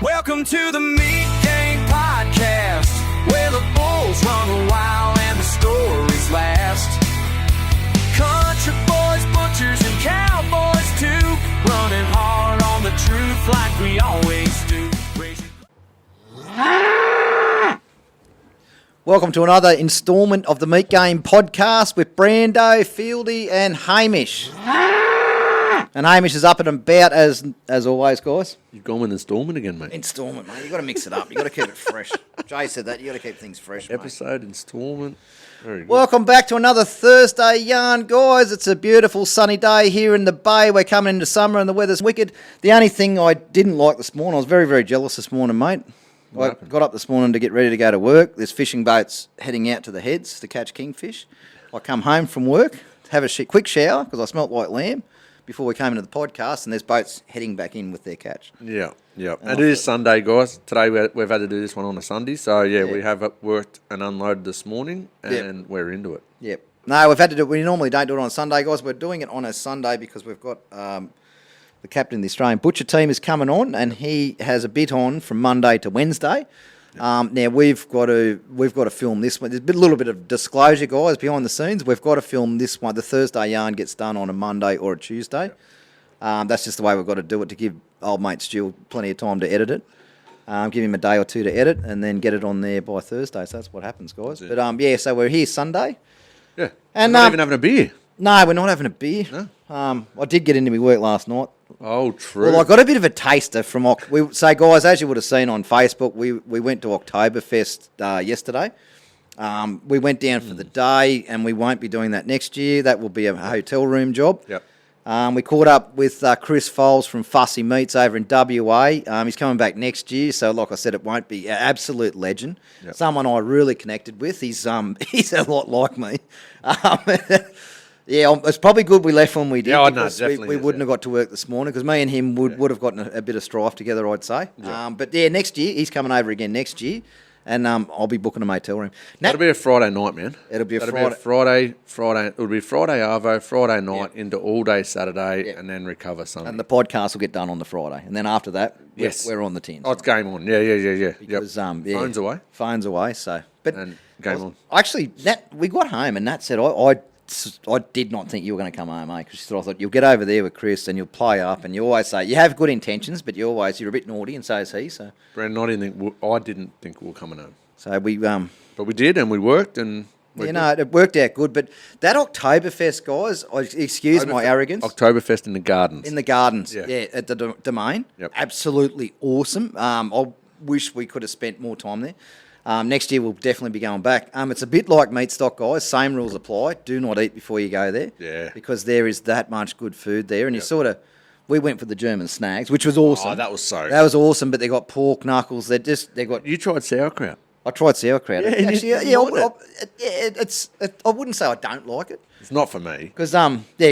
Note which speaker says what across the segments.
Speaker 1: Welcome to the Meat Game Podcast, where the bulls run wild and the stories last. Country boys, butchers, and cowboys too, running hard on the truth like we always do.
Speaker 2: Welcome to another instalment of the Meat Game Podcast with Brando, Fieldy, and Hamish. And Hamish is up and about as always, guys.
Speaker 3: You've gone with instalment again, mate.
Speaker 2: Instalment, mate. You got to mix it up. You got to keep it fresh. Jay said that. You got to keep things fresh, mate.
Speaker 3: Episode instalment. Very good.
Speaker 2: Welcome back to another Thursday yarn, guys. It's a beautiful sunny day here in the bay. We're coming into summer and the weather's wicked. The only thing I didn't like this morning, I was very, very jealous this morning, mate. I got up this morning to get ready to go to work. There's fishing boats heading out to the heads to catch kingfish. I come home from work, have a quick shower because I smelt like lamb before we came into the podcast, and there's boats heading back in with their catch.
Speaker 3: Yeah. And it is Sunday, guys. Today we've had to do this one on a Sunday. So, we have worked and unloaded this morning, and we're into it.
Speaker 2: Yep. No, we've had to do it. We normally don't do it on a Sunday, guys. We're doing it on a Sunday because we've got the captain of the Australian Butcher team is coming on, and he has a bit on from Monday to Wednesday. Now we've got to film this one. There's a little bit of disclosure, guys, behind the scenes. We've got to film this one. The Thursday yarn gets done on a Monday or a Tuesday. That's just the way we've got to do it to give old mate Stu plenty of time to edit it. Give him a day or two to edit, and then get it on there by Thursday. So that's what happens, guys. But so we're here Sunday.
Speaker 3: Yeah.
Speaker 2: And
Speaker 3: we're not even having a beer.
Speaker 2: No, we're not having a beer.
Speaker 3: No.
Speaker 2: I did get into my work last night.
Speaker 3: Oh, true.
Speaker 2: Well, I got a bit of a taster from... guys, as you would have seen on Facebook, we went to Oktoberfest yesterday. We went down for the day, and we won't be doing that next year. That will be a hotel room job.
Speaker 3: Yep.
Speaker 2: We caught up with Chris Foles from Fussy Meats over in WA. He's coming back next year, so like I said, it won't be an absolute legend.
Speaker 3: Yep.
Speaker 2: Someone I really connected with. He's a lot like me. Yeah, it's probably good we left when we did.
Speaker 3: Yeah,
Speaker 2: because we wouldn't have got to work this morning because me and him would have gotten a bit of strife together, I'd say.
Speaker 3: Yeah.
Speaker 2: But next year, he's coming over again next year, and I'll be booking a motel room.
Speaker 3: That'll be a Friday night, man.
Speaker 2: It'll be a
Speaker 3: Friday. It'll be Friday Arvo, Friday night into all day Saturday, and then recover Sunday.
Speaker 2: And the podcast will get done on the Friday. And then after that, we're on the tins.
Speaker 3: Oh, it's game on. Yeah.
Speaker 2: Because,
Speaker 3: Phone's away.
Speaker 2: Phone's away, so...
Speaker 3: And game on.
Speaker 2: Actually, we got home, and Nat said, I did not think you were going to come home, mate, because I thought you'll get over there with Chris and you'll play up, and you always say you have good intentions, but you're a bit naughty, and so is he. So,
Speaker 3: Brandon, I didn't think we were coming home.
Speaker 2: So we
Speaker 3: but we did, and we worked, and
Speaker 2: it worked out good. But that Oktoberfest, guys, excuse my arrogance.
Speaker 3: Oktoberfest in the gardens.
Speaker 2: In the gardens,
Speaker 3: Yeah.
Speaker 2: at the Domain.
Speaker 3: Yep.
Speaker 2: Absolutely awesome. I wish we could have spent more time there. Next year we'll definitely be going back. It's a bit like meat stock, guys. Same rules apply. Do not eat before you go there.
Speaker 3: Yeah.
Speaker 2: Because there is that much good food there, and we went for the German snags, which was awesome.
Speaker 3: Oh, that was so.
Speaker 2: That was awesome. But they got pork knuckles. They got.
Speaker 3: You tried sauerkraut.
Speaker 2: I tried sauerkraut.
Speaker 3: Yeah,
Speaker 2: Actually, I wouldn't say I don't like it.
Speaker 3: It's not for me.
Speaker 2: Because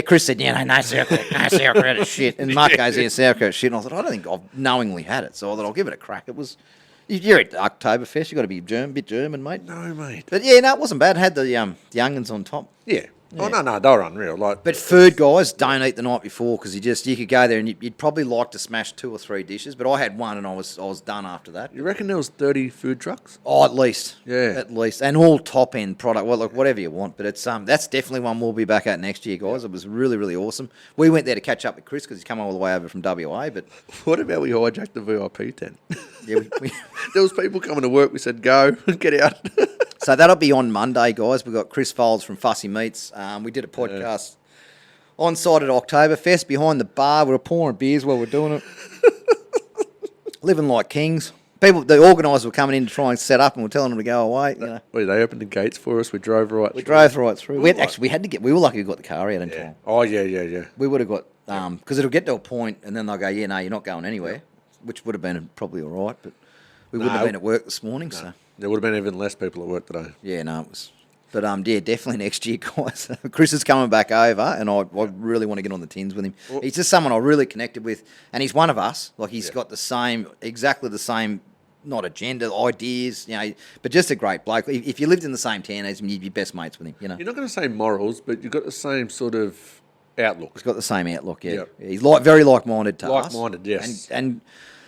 Speaker 2: Chris said, no sauerkraut, sauerkraut is shit. And Mark goes, sauerkraut is shit. And I thought, I don't think I've knowingly had it. So I thought I'll give it a crack. It was. You're at Oktoberfest, you've got to be bit German, mate.
Speaker 3: No, mate.
Speaker 2: But it wasn't bad. It had the onions on top.
Speaker 3: Yeah. Oh, no, they were unreal.
Speaker 2: But food, guys, don't eat the night before because you could go there and you'd probably like to smash 2 or 3 dishes. But I had one and I was done after that.
Speaker 3: You reckon there was 30 food trucks?
Speaker 2: Oh, at least.
Speaker 3: Yeah.
Speaker 2: At least. And all top-end product. Well, look, whatever you want. But it's that's definitely one we'll be back at next year, guys. It was really, really awesome. We went there to catch up with Chris because he's come all the way over from WA. But
Speaker 3: what about we hijacked the VIP tent?
Speaker 2: Yeah,
Speaker 3: there was people coming to work. We said, go, get out.
Speaker 2: So that'll be on Monday, guys. We've got Chris Foles from Fussy Meats. We did a podcast on site at Oktoberfest behind the bar. We were pouring beers while we're doing it. Living like kings. The organisers were coming in to try and set up, and we're telling them to go away. You know.
Speaker 3: Well, they opened the gates for us. We drove right through.
Speaker 2: We drove right through. We had to get. We were lucky we got the car out in time.
Speaker 3: Oh, yeah.
Speaker 2: We would have got because it'll get to a point, and then they'll go, you're not going anywhere, which would have been probably all right, but we wouldn't have been at work this morning, so.
Speaker 3: There would have been even less people at work today.
Speaker 2: Yeah, no, it was. But definitely next year, guys. Chris is coming back over, and I really want to get on the tins with him. Well, he's just someone I really connected with, and he's one of us. Like he's got exactly the same, not agenda, ideas, but just a great bloke. If you lived in the same town as him, you'd be best mates with him.
Speaker 3: You're not going to say morals, but you've got the same sort of outlook.
Speaker 2: He's got the same outlook. Yeah, he's very like-minded to us.
Speaker 3: Like-minded, yes.
Speaker 2: And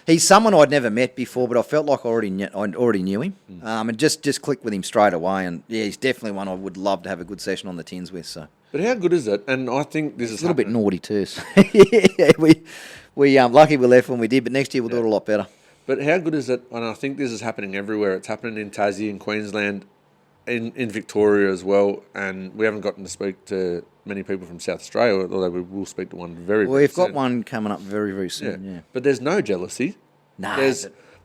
Speaker 2: he's someone I'd never met before, but I felt like I already knew him, and just clicked with him straight away. And yeah, he's definitely one I would love to have a good session on the tins with. So
Speaker 3: But how good is it? And I think this is
Speaker 2: a little bit naughty too. So yeah, we lucky we left when we did, but next year we'll do it a lot better.
Speaker 3: But how good is it? And I think this is happening everywhere. It's happening in Tassie, in Queensland, in Victoria as well. And we haven't gotten to speak to many people from South Australia, although we will speak to one very,
Speaker 2: Well,
Speaker 3: very
Speaker 2: we've
Speaker 3: soon.
Speaker 2: got one coming up very, very soon. Yeah.
Speaker 3: But there's no jealousy.
Speaker 2: No,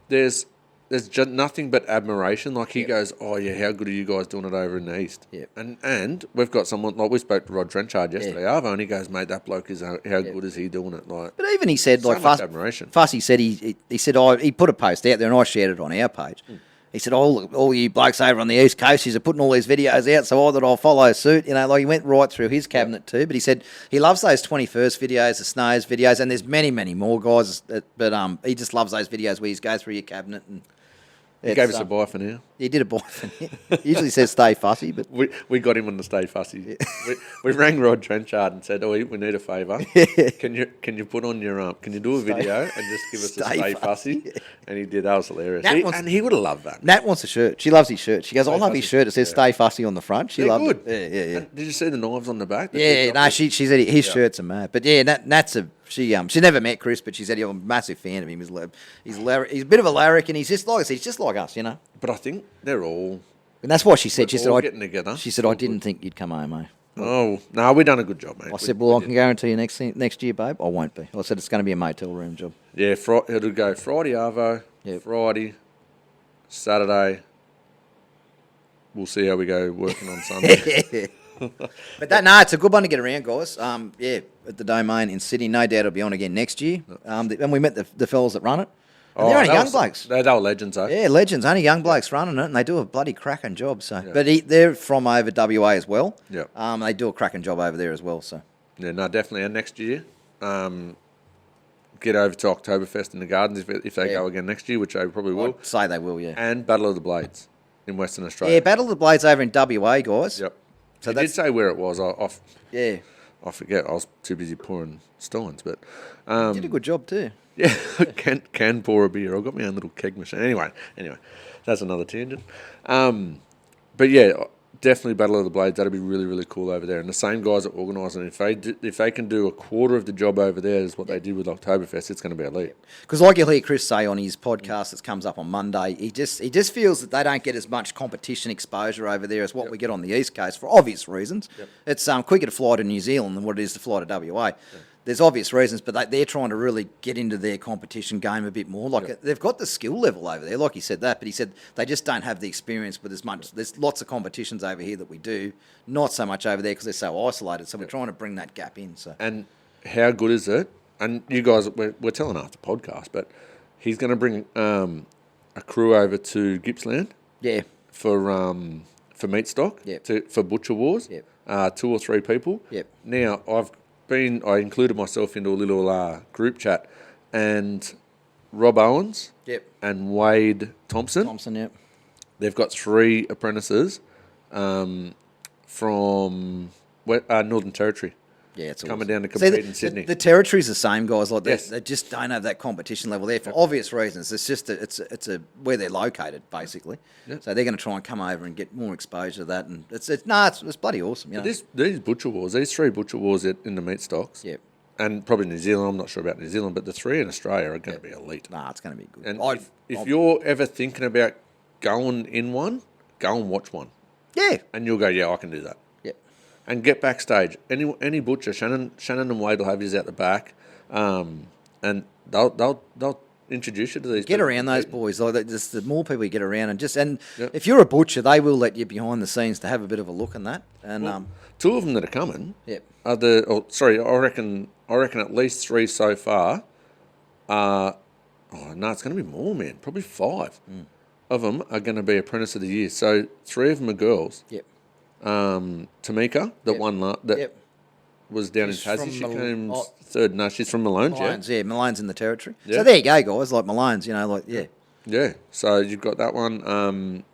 Speaker 3: There's just nothing but admiration. Like he goes, oh yeah, how good are you guys doing it over in the east?
Speaker 2: Yep.
Speaker 3: And we've got someone like we spoke to Rod Trenchard yesterday, Arvo, and he goes, mate, that bloke is how good is he doing it? Like,
Speaker 2: But even he said,
Speaker 3: so
Speaker 2: like,
Speaker 3: much admiration.
Speaker 2: Fussy said he said, he put a post out there and I shared it on our page. He said, all you blokes over on the East Coast, he's putting all these videos out, so I thought I'll follow suit. You know, like he went right through his cabinet too. But he said he loves those 21st videos, the Snows videos, and there's many, many more guys. But he just loves those videos where you go through your cabinet and.
Speaker 3: He gave us a bye for now.
Speaker 2: He did a buy for me. He usually says stay fussy, but
Speaker 3: We got him on the stay fussy. We rang Rod Trenchard and said, "Oh, we need a favour. Can you put on your can you do a video and just give us a
Speaker 2: Stay
Speaker 3: stay
Speaker 2: fussy.
Speaker 3: fussy?" And he did. That was hilarious.
Speaker 2: Nat
Speaker 3: He-
Speaker 2: wants-
Speaker 3: and he would have loved that.
Speaker 2: Nat wants a shirt. She loves his shirt. She goes, I love his
Speaker 3: fussy.
Speaker 2: shirt. It says stay fussy on the front. She
Speaker 3: They're
Speaker 2: loved
Speaker 3: good.
Speaker 2: it. Yeah.
Speaker 3: And did you see the knives on the back?
Speaker 2: Yeah, no, she said his shirts are mad. But yeah, Nat's she never met Chris, but she said, I'm a massive fan of him. He's a bit of a larrikin, and he's just like I said, he's just like us, you know.
Speaker 3: But I think they're all.
Speaker 2: And that's why she said,
Speaker 3: We're all getting together.
Speaker 2: She said, I didn't think you'd come home, mate.
Speaker 3: Oh no, we done a good job, mate.
Speaker 2: I said, well, I can guarantee you next year, babe, I won't be. I said, it's going to be a motel room job.
Speaker 3: Yeah, it'll go Friday Arvo,
Speaker 2: Yep.
Speaker 3: Friday, Saturday. We'll see how we go working on Sunday.
Speaker 2: But it's a good one to get around, guys. Yeah, at the Domain in Sydney. No doubt it'll be on again next year. And we met the fellas that run it. And they're only
Speaker 3: that
Speaker 2: young
Speaker 3: was-
Speaker 2: blokes.
Speaker 3: They were legends, though.
Speaker 2: Yeah, legends. Only young blokes running it, and they do a bloody cracking job. So, but they're from over WA as well.
Speaker 3: Yeah.
Speaker 2: They do a cracking job over there as well. So,
Speaker 3: Yeah, no, definitely. And next year, get over to Oktoberfest in the Gardens if they go again next year, which they probably will.
Speaker 2: I'd say they will. Yeah.
Speaker 3: And Battle of the Blades in Western Australia.
Speaker 2: Yeah, Battle of the Blades over in WA, guys.
Speaker 3: Yep.
Speaker 2: So
Speaker 3: So he did say where it was.
Speaker 2: Yeah,
Speaker 3: I forget. I was too busy pouring steins, but
Speaker 2: did a good job too.
Speaker 3: yeah, can pour a beer. I've got my own little keg machine. Anyway, that's another tangent. But yeah, definitely Battle of the Blades. That'd be really, really cool over there. And the same guys that organise it, if they can do a quarter of the job over there as what they did with Oktoberfest, it's going to be elite.
Speaker 2: Because like you'll hear Chris say on his podcast that comes up on Monday, he just feels that they don't get as much competition exposure over there as what we get on the East Coast for obvious reasons. It's quicker to fly to New Zealand than what it is to fly to WA. There's obvious reasons, but they're trying to really get into their competition game a bit more. They've got the skill level over there, like he said that, but he said they just don't have the experience with as much. There's lots of competitions over here that we do, not so much over there because they're so isolated. So we're trying to bring that gap in. So
Speaker 3: And how good is it? And you guys, we're telling after podcast, but he's going to bring a crew over to Gippsland
Speaker 2: yeah,
Speaker 3: for meat stock,
Speaker 2: Yep.
Speaker 3: for butcher wars,
Speaker 2: Yep.
Speaker 3: 2 or 3 people.
Speaker 2: Yep.
Speaker 3: Now I included myself into a little group chat, and Rob Owens
Speaker 2: Yep.
Speaker 3: and Wade Thompson.
Speaker 2: Yep.
Speaker 3: They've got 3 apprentices from Northern Territory.
Speaker 2: Yeah, it's
Speaker 3: coming
Speaker 2: awesome.
Speaker 3: down to compete
Speaker 2: See,
Speaker 3: in Sydney.
Speaker 2: The territory's the same, guys. Like
Speaker 3: Yes.
Speaker 2: they just don't have that competition level there for obvious reasons. It's just it's where they're located basically. So they're going to try and come over and get more exposure to that, and it's bloody awesome. You know?
Speaker 3: These butcher wars, these 3 butcher wars in the meat stocks,
Speaker 2: Yep.
Speaker 3: and probably New Zealand. I'm not sure about New Zealand, but the 3 in Australia are going to be elite.
Speaker 2: It's going to be good.
Speaker 3: And if you're ever thinking about going in one, go and watch one,
Speaker 2: yeah,
Speaker 3: and you'll go, yeah, I can do that.
Speaker 2: yeah,
Speaker 3: And get backstage. Any butcher, Shannon and Wade will have you out the back, and they'll introduce you to these.
Speaker 2: get
Speaker 3: people.
Speaker 2: around those boys. Like just the more people you get around, and
Speaker 3: Yep.
Speaker 2: if you're a butcher, they will let you behind the scenes to have a bit of a look in that. And
Speaker 3: 2 of them that are coming.
Speaker 2: Yep.
Speaker 3: Are I reckon at least 3 so far. No, it's going to be more, man. Probably 5 of them are going to be Apprentice of the Year. So 3 of them are girls.
Speaker 2: yep,
Speaker 3: Tamika, that
Speaker 2: Yep.
Speaker 3: that
Speaker 2: Yep.
Speaker 3: was down
Speaker 2: She's
Speaker 3: in Tassie.
Speaker 2: from
Speaker 3: She
Speaker 2: Mal-
Speaker 3: came
Speaker 2: oh.
Speaker 3: 3rd. No, she's from Malone's,
Speaker 2: Malone's, yeah, Malone's in the territory.
Speaker 3: Yeah.
Speaker 2: So there you go, guys. Like Malone's, yeah.
Speaker 3: Yeah. So you've got that one.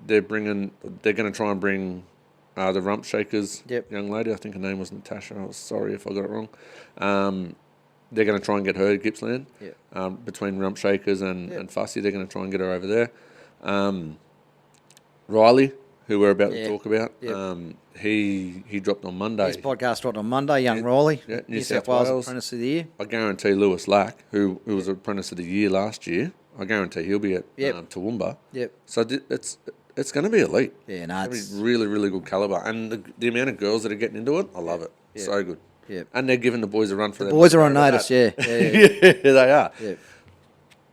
Speaker 3: They're going to try and bring the Rump Shakers
Speaker 2: Yep.
Speaker 3: young lady. I think her name was Natasha. I was sorry if I got it wrong. they're going to try and get her to Gippsland.
Speaker 2: Yeah.
Speaker 3: Between Rump Shakers and Fussy, they're going to try and get her over there. Riley, who we're about to talk about, he dropped on Monday.
Speaker 2: His podcast dropped on Monday, young Riley.
Speaker 3: Yeah,
Speaker 2: New South Wales Apprentice of the Year.
Speaker 3: I guarantee Lewis Lack, who was Apprentice of the Year last year, I guarantee he'll be at Toowoomba.
Speaker 2: Yep.
Speaker 3: So it's going to be elite.
Speaker 2: Yeah, no,
Speaker 3: It's
Speaker 2: it's...
Speaker 3: gonna be really, really good calibre. And the amount of girls that are getting into it, I love it.
Speaker 2: Yeah.
Speaker 3: So good.
Speaker 2: Yep.
Speaker 3: And they're giving the boys a run for their
Speaker 2: Boys are on
Speaker 3: money.
Speaker 2: notice, yeah.
Speaker 3: Yeah, they are.
Speaker 2: Yeah.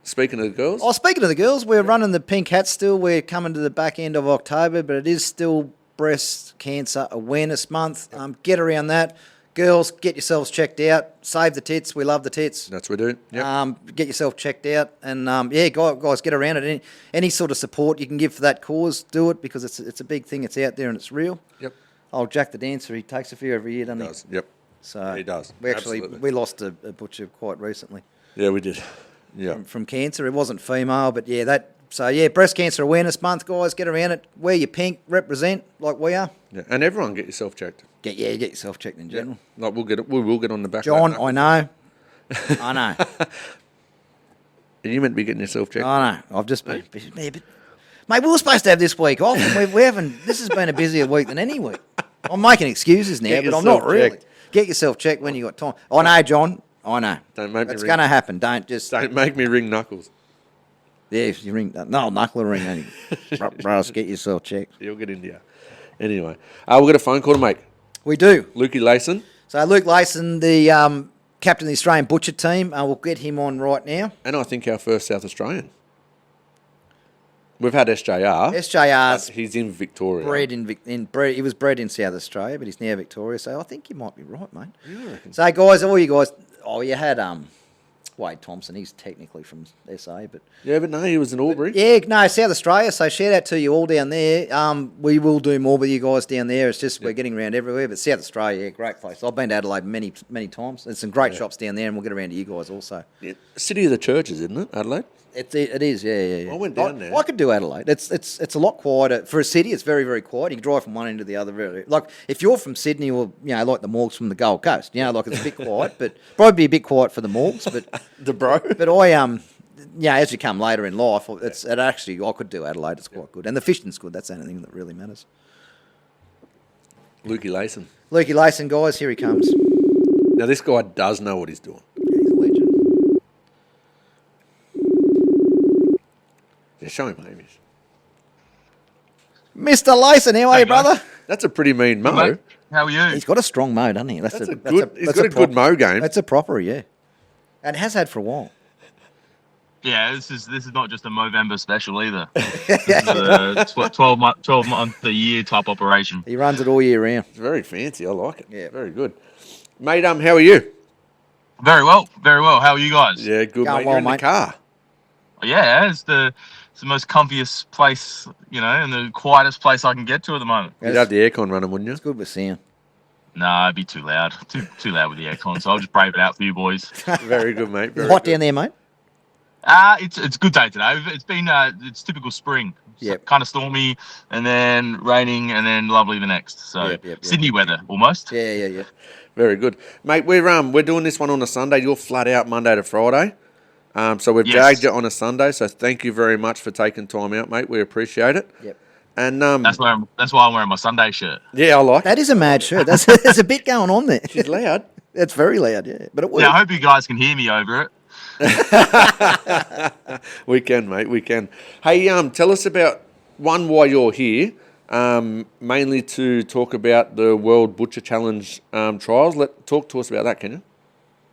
Speaker 3: Speaking of the girls,
Speaker 2: Oh, speaking of the girls, we're running the pink hat still. We're coming to the back end of October, but it is still Breast Cancer Awareness Month. Get around that. Girls, get yourselves checked out. Save the tits. We love the tits.
Speaker 3: that's what we're doing. Yep.
Speaker 2: Get yourself checked out. And, guys, get around it. Any sort of support you can give for that cause, do it, because it's a big thing. It's out there and it's real.
Speaker 3: Yep.
Speaker 2: Oh, Jack the Dancer, he takes a few every year, doesn't he?
Speaker 3: Does. Yep.
Speaker 2: So
Speaker 3: He does.
Speaker 2: We
Speaker 3: Absolutely.
Speaker 2: we lost a butcher quite recently
Speaker 3: Yeah, we did. Yeah.
Speaker 2: from cancer. It wasn't female, but Breast Cancer Awareness Month, guys. Get around it. Wear your pink, represent like we are.
Speaker 3: Yeah. And everyone get yourself checked.
Speaker 2: Get yourself checked in general.
Speaker 3: Like we will get on the back.
Speaker 2: John,
Speaker 3: of that
Speaker 2: I know. I know.
Speaker 3: Are you meant to be getting yourself checked?
Speaker 2: I know. I've just been busy. Yeah, but, mate, we were supposed to have this week off, and we haven't. This has been a busier week than any week. I'm making excuses now,
Speaker 3: Get
Speaker 2: but I'm not
Speaker 3: yourself
Speaker 2: really.
Speaker 3: checked.
Speaker 2: Get yourself checked when you got time. I know, John. I know.
Speaker 3: Don't make me
Speaker 2: It's
Speaker 3: ring.
Speaker 2: going to happen. Don't just.
Speaker 3: Don't make me ring knuckles.
Speaker 2: Yeah, if you ring. No, knuckle ring. Bros, get yourself checked.
Speaker 3: You'll get India. Anyway, we've got a phone call to make.
Speaker 2: We do.
Speaker 3: Lukey Layson.
Speaker 2: So Luke Layson, the captain of the Australian Butcher team, we'll get him on right now.
Speaker 3: And I think our first South Australian. We've had SJR.
Speaker 2: SJR's
Speaker 3: but he's in Victoria.
Speaker 2: bred he was bred in South Australia, but he's now Victoria. So I think you might be right, mate. So guys, all you guys, you had Wade Thompson. He's technically from SA, but
Speaker 3: Yeah, but no, he was in Albury.
Speaker 2: yeah, no, South Australia. So shout out to you all down there. We will do more with you guys down there. It's just we're getting around everywhere. But South Australia, yeah, great place. I've been to Adelaide many times. There's some great shops down there, and we'll get around to you guys also.
Speaker 3: Yeah. City of the Churches, isn't it, Adelaide?
Speaker 2: It is, yeah.
Speaker 3: I went down there.
Speaker 2: I could do Adelaide. It's a lot quieter for a city. It's very, very quiet. You can drive from one end to the other. Like if you're from Sydney or like the Morgs from the Gold Coast, like it's a bit quiet, but probably a bit quiet for the Morgs. But
Speaker 3: The bro.
Speaker 2: but I as you come later in life, I could do Adelaide. It's quite good, and the fishing's good. That's the only thing that really matters.
Speaker 3: Lukey Layson.
Speaker 2: Lukey Layson, guys, here he comes.
Speaker 3: Now, this guy does know what he's doing.
Speaker 2: Yeah, he's a legend.
Speaker 3: Yeah, show him, Hamish.
Speaker 2: Mr. Layson, how are you, brother?
Speaker 3: That's a pretty mean mo.
Speaker 4: Mate, how are you?
Speaker 2: He's got a strong mo, doesn't he?
Speaker 3: He's got a good mo game.
Speaker 2: That's a proper, yeah, and has had for a while.
Speaker 4: Yeah, this is not just a Movember special either. It's a 12 month a year type operation.
Speaker 2: He runs it all year round.
Speaker 3: It's very fancy. I like it.
Speaker 2: Yeah.
Speaker 3: Very good. Mate, how are you?
Speaker 4: Very well. How are you guys?
Speaker 3: Yeah, good,
Speaker 2: Going
Speaker 3: mate.
Speaker 2: well,
Speaker 3: You're in
Speaker 2: mate.
Speaker 3: the car.
Speaker 4: Yeah, it's the most comfiest place, and the quietest place I can get to at the moment.
Speaker 3: You'd have the aircon running, wouldn't you?
Speaker 2: It's good with sound.
Speaker 4: Nah, it'd be too loud. Too loud with the aircon, so I'll just brave it out for you boys.
Speaker 3: Very good, mate. Very
Speaker 2: Hot
Speaker 3: good.
Speaker 2: down there, mate.
Speaker 4: It's a good day today. It's been it's typical spring.
Speaker 2: Yep.
Speaker 4: Kind of stormy, and then raining, and then lovely the next. So
Speaker 2: Yep.
Speaker 4: Sydney weather almost.
Speaker 2: Yeah.
Speaker 3: Very good, mate. We're doing this one on a Sunday. You're flat out Monday to Friday. So we've
Speaker 4: Yes.
Speaker 3: jagged you on a Sunday. So thank you very much for taking time out, mate. We appreciate it.
Speaker 2: Yep.
Speaker 3: And
Speaker 4: That's why I'm wearing my Sunday shirt.
Speaker 3: yeah, I like it.
Speaker 2: That is a mad shirt. There's a bit going on there.
Speaker 3: It's loud.
Speaker 2: It's very loud, yeah. But it works.
Speaker 4: Yeah, I hope you guys can hear me over it.
Speaker 3: We can, mate. We can. Hey, tell us about why you're here. Mainly to talk about the World Butcher Challenge trials. Talk to us about that, can you?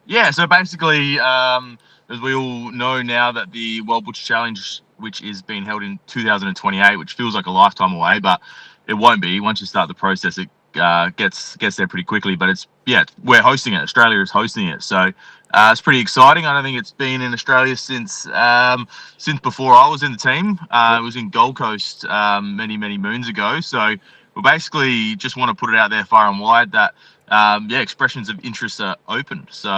Speaker 4: Yeah, so basically, as we all know now that the World Butcher Challenge, which is being held in 2028, which feels like a lifetime away, but it won't be. Once you start the process, it gets there pretty quickly. But we're hosting it. Australia is hosting it, so it's pretty exciting. I don't think it's been in Australia since before I was in the team. It was in Gold Coast many moons ago. So we basically just want to put it out there far and wide that expressions of interest are open. So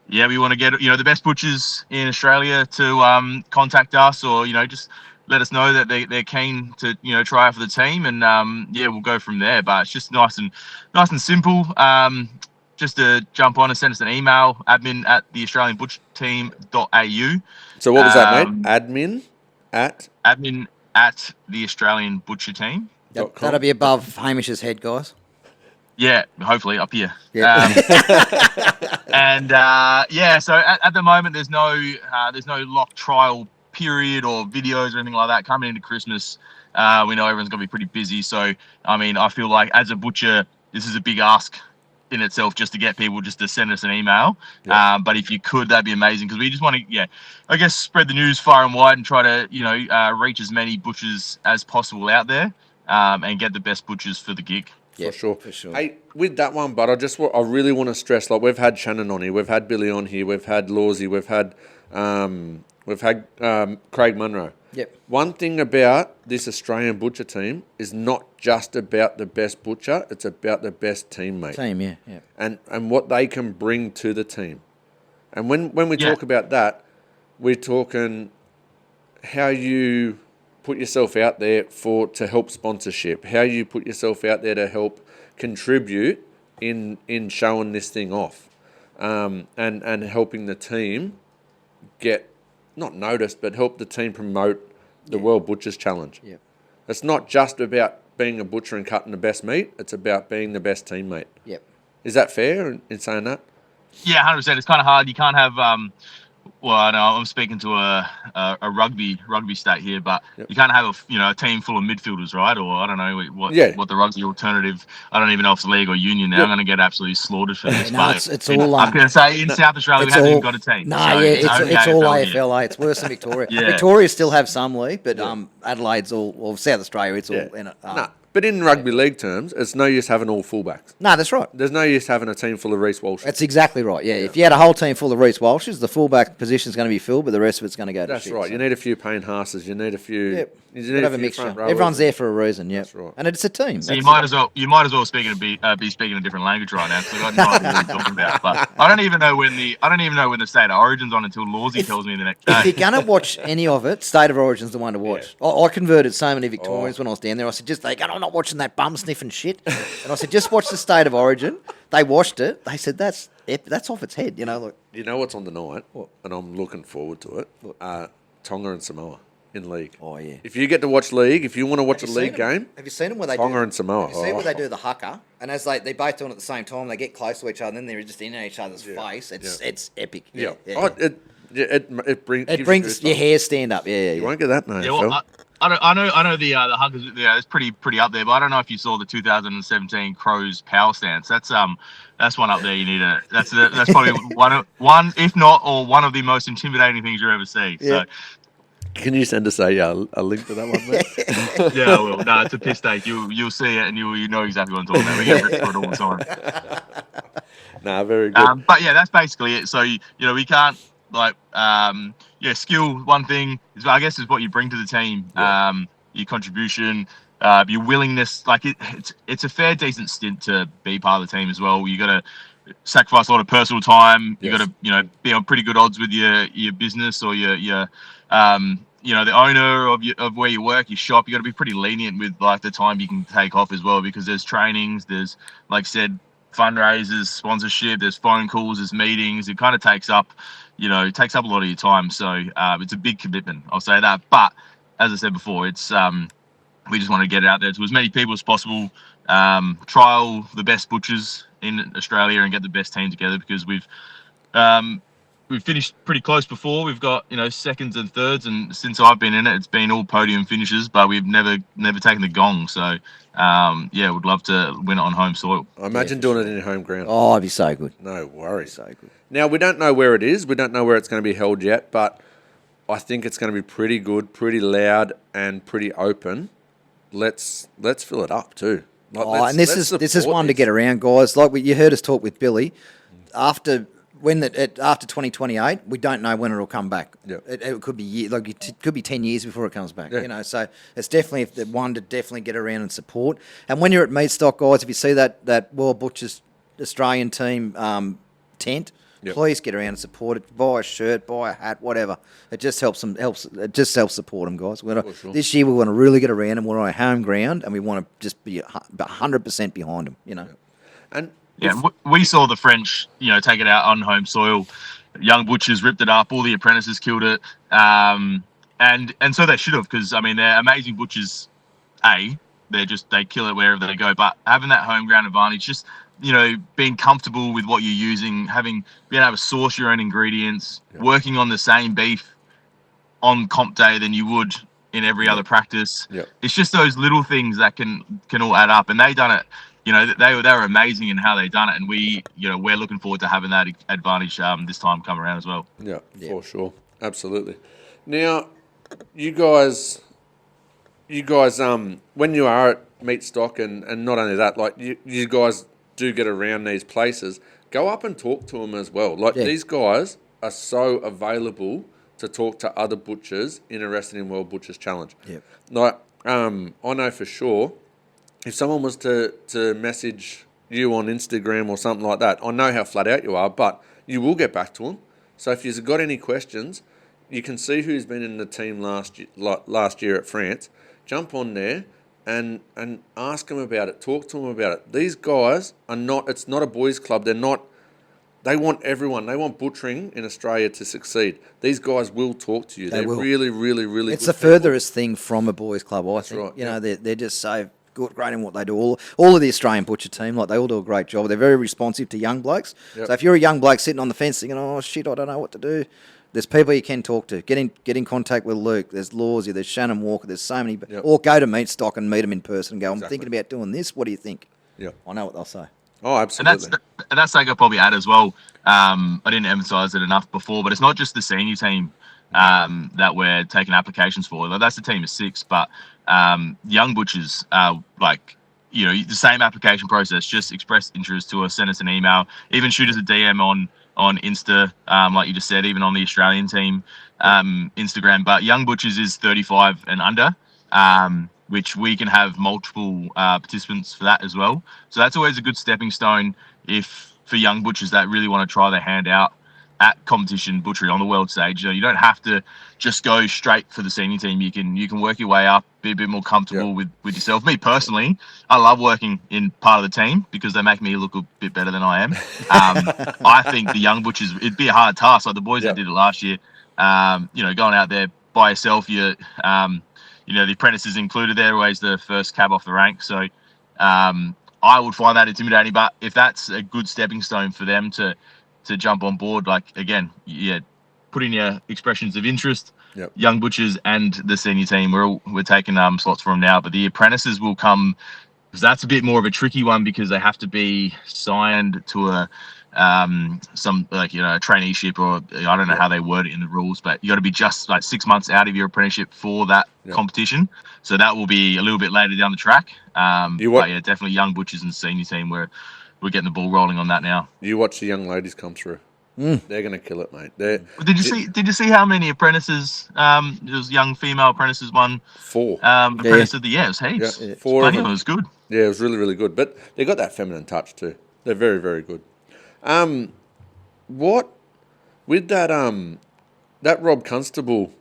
Speaker 4: we want to get the best butchers in Australia to contact us, or just let us know that they're keen to try out for the team, and we'll go from there. But it's just nice and simple. just to jump on and send us an email, admin@theaustralianbutcherteam.au.
Speaker 3: So what was that, mate?
Speaker 4: Um, admin@theaustralianbutcherteam.
Speaker 2: That'll be above Hamish's head, guys.
Speaker 4: Yeah, hopefully up here.
Speaker 2: Yeah.
Speaker 4: And so at the moment there's no lock trial period or videos or anything like that coming into Christmas. We know everyone's gonna be pretty busy, so I mean I feel like as a butcher this is a big ask in itself just to get people just to send us an email. But if you could, that'd be amazing because we just want to I guess spread the news far and wide and try to reach as many butchers as possible out there and get the best butchers for the gig.
Speaker 2: Yeah,
Speaker 3: For sure. Hey, with that one, but I really want to stress, like we've had Shannon on here, we've had Billy on here, we've had Lawsy, we've had Craig Munro.
Speaker 2: Yep.
Speaker 3: One thing about this Australian butcher team is not just about the best butcher; it's about the best teammate.
Speaker 2: Team, yeah.
Speaker 3: And what they can bring to the team. And when we talk about that, we're talking how you put yourself out there to help sponsorship, how you put yourself out there to help contribute in showing this thing off, and helping the team get not noticed, but help the team promote the World Butchers Challenge.
Speaker 2: Yep.
Speaker 3: It's not just about being a butcher and cutting the best meat; it's about being the best teammate.
Speaker 2: Yep.
Speaker 3: Is that fair in saying that?
Speaker 4: Yeah, 100%. It's kind of hard. You can't have well, I know I'm speaking to a rugby state here, but you can't have a team full of midfielders, right? Or I don't know what the rugby alternative. I don't even know if it's league or union now. I'm going to get absolutely slaughtered for this.
Speaker 2: No, it's all.
Speaker 4: I'm going to say in South Australia we haven't even got a team.
Speaker 2: No,
Speaker 4: so
Speaker 2: it's all
Speaker 4: AFL
Speaker 2: AFLA. It's worse than Victoria.
Speaker 4: Yeah.
Speaker 2: Victoria still have some league, but Adelaide's all South Australia. It's all in it.
Speaker 3: No, but in rugby league terms, it's no use having all fullbacks.
Speaker 2: No, that's right.
Speaker 3: There's no use having a team full of Reece Walsh.
Speaker 2: That's exactly right. Yeah, if you had a whole team full of Reece Walshes, the fullback position's going to be filled, but the rest of it's going to go to
Speaker 3: That's
Speaker 2: shit.
Speaker 3: right.
Speaker 2: So.
Speaker 3: You need a few Payne Haas's. You need a few.
Speaker 2: Yep.
Speaker 3: You
Speaker 2: Gotta
Speaker 3: need
Speaker 2: have a
Speaker 3: few
Speaker 2: mixture.
Speaker 3: front rowers.
Speaker 2: Everyone's there for a reason. Yeah,
Speaker 3: That's right.
Speaker 2: And it's a team.
Speaker 4: So you might as well be speaking a different language right now because I've got no idea what you're talking about. But I don't even know when the state of origin's on until Lawsy tells me the next day.
Speaker 2: If you're going to watch any of it, State of Origin's the one to watch. I converted so many Victorians when I was down there. I said, they go, I'm not watching that bum sniffing shit. And I said, just watch the State of Origin. They watched it. They said, that's off its head. Look.
Speaker 3: You know what's on the night?
Speaker 2: What?
Speaker 3: And I'm looking forward to it. Tonga and Samoa in league.
Speaker 2: Oh, yeah.
Speaker 3: If you get to watch league, if you want to watch a league game,
Speaker 2: have you seen them where they
Speaker 3: Tonga and Samoa.
Speaker 2: Have you seen where they do the hucker? And as they both do it at the same time, they get close to each other, and then they're just in each other's face. It's epic.
Speaker 3: Yeah.
Speaker 2: Yeah.
Speaker 3: It
Speaker 2: brings your hair stand up. Yeah.
Speaker 3: You won't get that now.
Speaker 4: Yeah, well, I know the huckers. Yeah, it's pretty up there. But I don't know if you saw the 2017 Crows power stance. That's one up there. You need that's probably one if not or one of the most intimidating things you ever see.
Speaker 2: Yeah.
Speaker 4: So.
Speaker 3: Can you send us a link to that one, mate?
Speaker 4: Yeah, I will. No, it's a piss take. You'll see it and you know exactly what I'm talking about. We get ripped for it all the time.
Speaker 3: Nah, very good.
Speaker 4: But yeah, that's basically it. So we can't skill. One thing is I guess is what you bring to the team.
Speaker 3: Yeah.
Speaker 4: Your contribution, your willingness. It's a fair decent stint to be part of the team as well. You got to sacrifice a lot of personal time. You got to be on pretty good odds with your business or your the owner of where you work, your shop. You got to be pretty lenient with the time you can take off as well, because there's trainings, there's like I said, fundraisers, sponsorship, there's phone calls, there's meetings. It kind of takes up a lot of your time. So it's a big commitment, I'll say that. But as I said before, it's we just want to get it out there to as many people as possible. Trial the best butchers in Australia and get the best team together, because we've finished pretty close before. We've got seconds and thirds, and since I've been in it, it's been all podium finishes, but we've never taken the gong. So would love to win it on home soil.
Speaker 3: I imagine doing it in your home ground.
Speaker 2: Oh, it'd be so good.
Speaker 3: No worries.
Speaker 2: So good.
Speaker 3: Now, we don't know where it is. We don't know where it's going to be held yet, but I think it's going to be pretty good, pretty loud, and pretty open. Let's fill it up too.
Speaker 2: And this is one to get around, guys. Like you heard us talk with Billy. After 2028, we don't know when it'll come back.
Speaker 3: Yeah.
Speaker 2: It could be it could be 10 years before it comes back.
Speaker 3: Yeah.
Speaker 2: So it's definitely one to definitely get around and support. And when you're at Meat Stock, guys, if you see that World Butchers Australian team tent, please get around and support it. Buy a shirt, buy a hat, whatever. It just helps them. It just helps support them, guys. This year we want to really get around, and we're on our home ground, and we want to just be 100% behind them.
Speaker 3: And
Speaker 4: Yeah, we saw the French, take it out on home soil. Young butchers ripped it up. All the apprentices killed it, and so they should have, because I mean they're amazing butchers. They kill it wherever they go. But having that home ground advantage, just being comfortable with what you're using, being able to source your own ingredients, working on the same beef on comp day than you would in every other practice.
Speaker 3: Yeah.
Speaker 4: It's just those little things that can all add up, and they done it. They were amazing in how they done it, and we're looking forward to having that advantage this time come around as well.
Speaker 3: Yeah, for sure, absolutely. Now, you guys, when you are at meat stock, and not only that, like you guys do get around these places, go up and talk to them as well. Like these guys are so available to talk to other butchers interested in World Butchers Challenge.
Speaker 2: Yep.
Speaker 3: Like, I know for sure, if someone was to message you on Instagram or something like that, I know how flat out you are, but you will get back to them. So if you've got any questions, you can see who's been in the team last year at France. Jump on there and ask them about it. Talk to them about it. These guys are not. It's not a boys' club. They're not. They want everyone. They want butchering in Australia to succeed. These guys will talk to you. They're
Speaker 2: will.
Speaker 3: really, really, really.
Speaker 2: It's
Speaker 3: good
Speaker 2: the furthest thing from a boys' club, I think.
Speaker 3: right,
Speaker 2: They're just so good, great in what they do. All of the Australian butcher team, like they all do a great job. They're very responsive to young blokes.
Speaker 3: Yep.
Speaker 2: So if you're a young bloke sitting on the fence thinking, "Oh shit, I don't know what to do," there's people you can talk to. Get in contact with Luke. There's Lawsy. There's Shannon Walker. There's so many.
Speaker 3: Yep.
Speaker 2: Or go to Meat Stock and meet them in person and go, "I'm
Speaker 3: Exactly.
Speaker 2: thinking about doing this. What do you think?"
Speaker 3: Yeah.
Speaker 2: I know what they'll say.
Speaker 3: Oh, absolutely.
Speaker 4: And that's something I'll probably add as well. I didn't emphasise it enough before, but it's not just the senior team that we're taking applications for. Like, that's the team of 6, but young butchers, the same application process. Just express interest to us, send us an email, even shoot us a DM on Insta, like you just said, even on the Australian team Instagram. But young butchers is 35 and under. Which we can have multiple participants for that as well. So that's always a good stepping stone for young butchers that really want to try their hand out at competition butchery on the world stage. You don't have to just go straight for the senior team. You can work your way up, be a bit more comfortable with yourself. Me personally, I love working in part of the team because they make me look a bit better than I am. I think the young butchers, it'd be a hard task. Like the boys that did it last year, going out there by yourself, the apprentices included, they're always the first cab off the rank. So I would find that intimidating. But if that's a good stepping stone for them to jump on board, like, again, put in your expressions of interest, young butchers and the senior team, we're taking slots for them now. But the apprentices will come, because that's a bit more of a tricky one, because they have to be signed to a traineeship, or I don't know how they word it in the rules, but you got to be just like 6 months out of your apprenticeship for that competition. So that will be a little bit later down the track. But definitely young butchers and senior team, we're getting the ball rolling on that now.
Speaker 3: You watch the young ladies come through. They're going to kill it, mate.
Speaker 4: Did you see how many apprentices? It was young female apprentices won
Speaker 3: 4.
Speaker 4: Apprentice of the year. It was heaps.
Speaker 3: Yeah. 4 of them.
Speaker 4: It was good.
Speaker 3: Yeah, it was really, really good. But they got that feminine touch too. They're very, very good. What with that Rob Constable,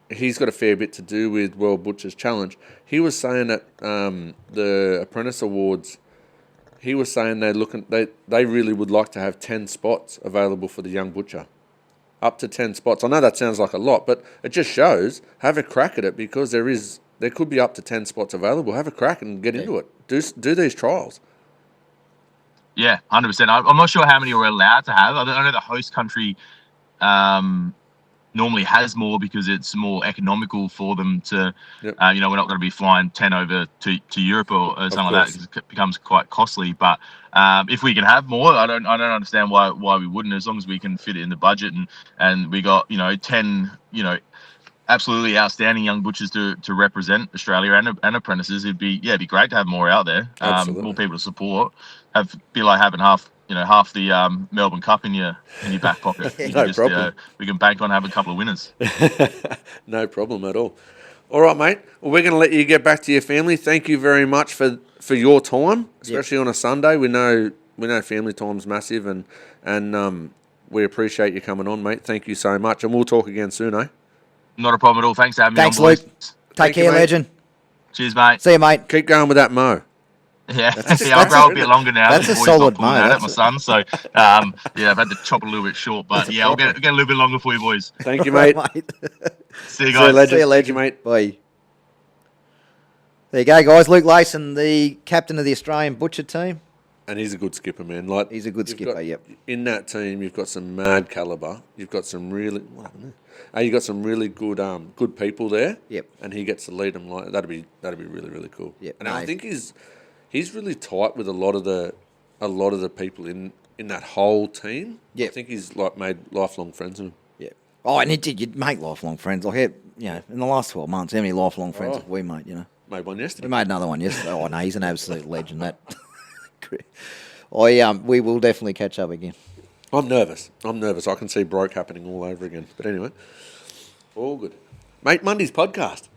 Speaker 3: he's got a fair bit to do with World Butchers Challenge. He was saying that the Apprentice Awards, he was saying they really would like to have 10 spots available for the young butcher. Up to 10 spots. I know that sounds like a lot, but it just shows, have a crack at it, because there could be up to 10 spots available. Have a crack and get into it. Do these trials.
Speaker 4: Yeah, 100%. I'm not sure how many we're allowed to have. I know the host country normally has more because it's more economical for them to, we're not going to be flying 10 over to Europe or something like that, because it becomes quite costly. But if we can have more, I don't understand why we wouldn't, as long as we can fit it in the budget, and we got 10 absolutely outstanding young butchers to represent Australia and apprentices. It'd be great to have more out there, more people to support. Be like having half the Melbourne Cup in your back pocket.
Speaker 3: Problem.
Speaker 4: We can bank on having a couple of winners.
Speaker 3: No problem at all. All right, mate. Well, we're going to let you get back to your family. Thank you very much for your time, especially on a Sunday. We know family time's massive, and we appreciate you coming on, mate. Thank you so much, and we'll talk again soon, eh?
Speaker 4: Not a problem at all. Thanks for having me on,
Speaker 2: Thanks, Luke.
Speaker 4: boys.
Speaker 2: Take care,
Speaker 3: mate.
Speaker 2: legend.
Speaker 4: Cheers, mate.
Speaker 2: See you, mate.
Speaker 3: Keep going with that Mo.
Speaker 4: Yeah,
Speaker 2: That's
Speaker 4: I'll grow a bit longer now.
Speaker 2: that's
Speaker 4: The
Speaker 2: a
Speaker 4: boy's
Speaker 2: solid
Speaker 4: not pulling
Speaker 2: mow,
Speaker 4: out at
Speaker 2: that's
Speaker 4: my
Speaker 2: a-
Speaker 4: son, so yeah, I've had to chop it a little bit short. But yeah, I'll get a little bit longer for you boys.
Speaker 3: Thank you, mate.
Speaker 2: Mate.
Speaker 4: See you
Speaker 3: See you,
Speaker 4: guys.
Speaker 3: legend.
Speaker 2: See you,
Speaker 3: Thank
Speaker 2: legend.
Speaker 3: you, mate.
Speaker 2: Bye. There you go, guys. Luke Layson, the captain of the Australian butcher team.
Speaker 3: And he's a good skipper, man. Like
Speaker 2: He's a good
Speaker 3: you've
Speaker 2: skipper,
Speaker 3: got-
Speaker 2: yep.
Speaker 3: In that team, you've got some mad caliber. You've got some really, you've got some really good, good people there.
Speaker 2: Yep.
Speaker 3: And he gets to lead them. Like that'd be really, really cool.
Speaker 2: Yep.
Speaker 3: And I
Speaker 2: Mate.
Speaker 3: think he's really tight with a lot of the people in that whole team.
Speaker 2: Yep.
Speaker 3: I think he's like made lifelong friends with them.
Speaker 2: Yeah. Oh, and you'd make lifelong friends. Like, in the last 12 months, how many lifelong friends
Speaker 3: Oh.
Speaker 2: have we made,
Speaker 3: Made one yesterday.
Speaker 2: We made another one yesterday. Oh, no, he's an absolute legend, that. We will definitely catch up again.
Speaker 3: I'm nervous. I can see broke happening all over again. But anyway, all good. Mate, Monday's podcast.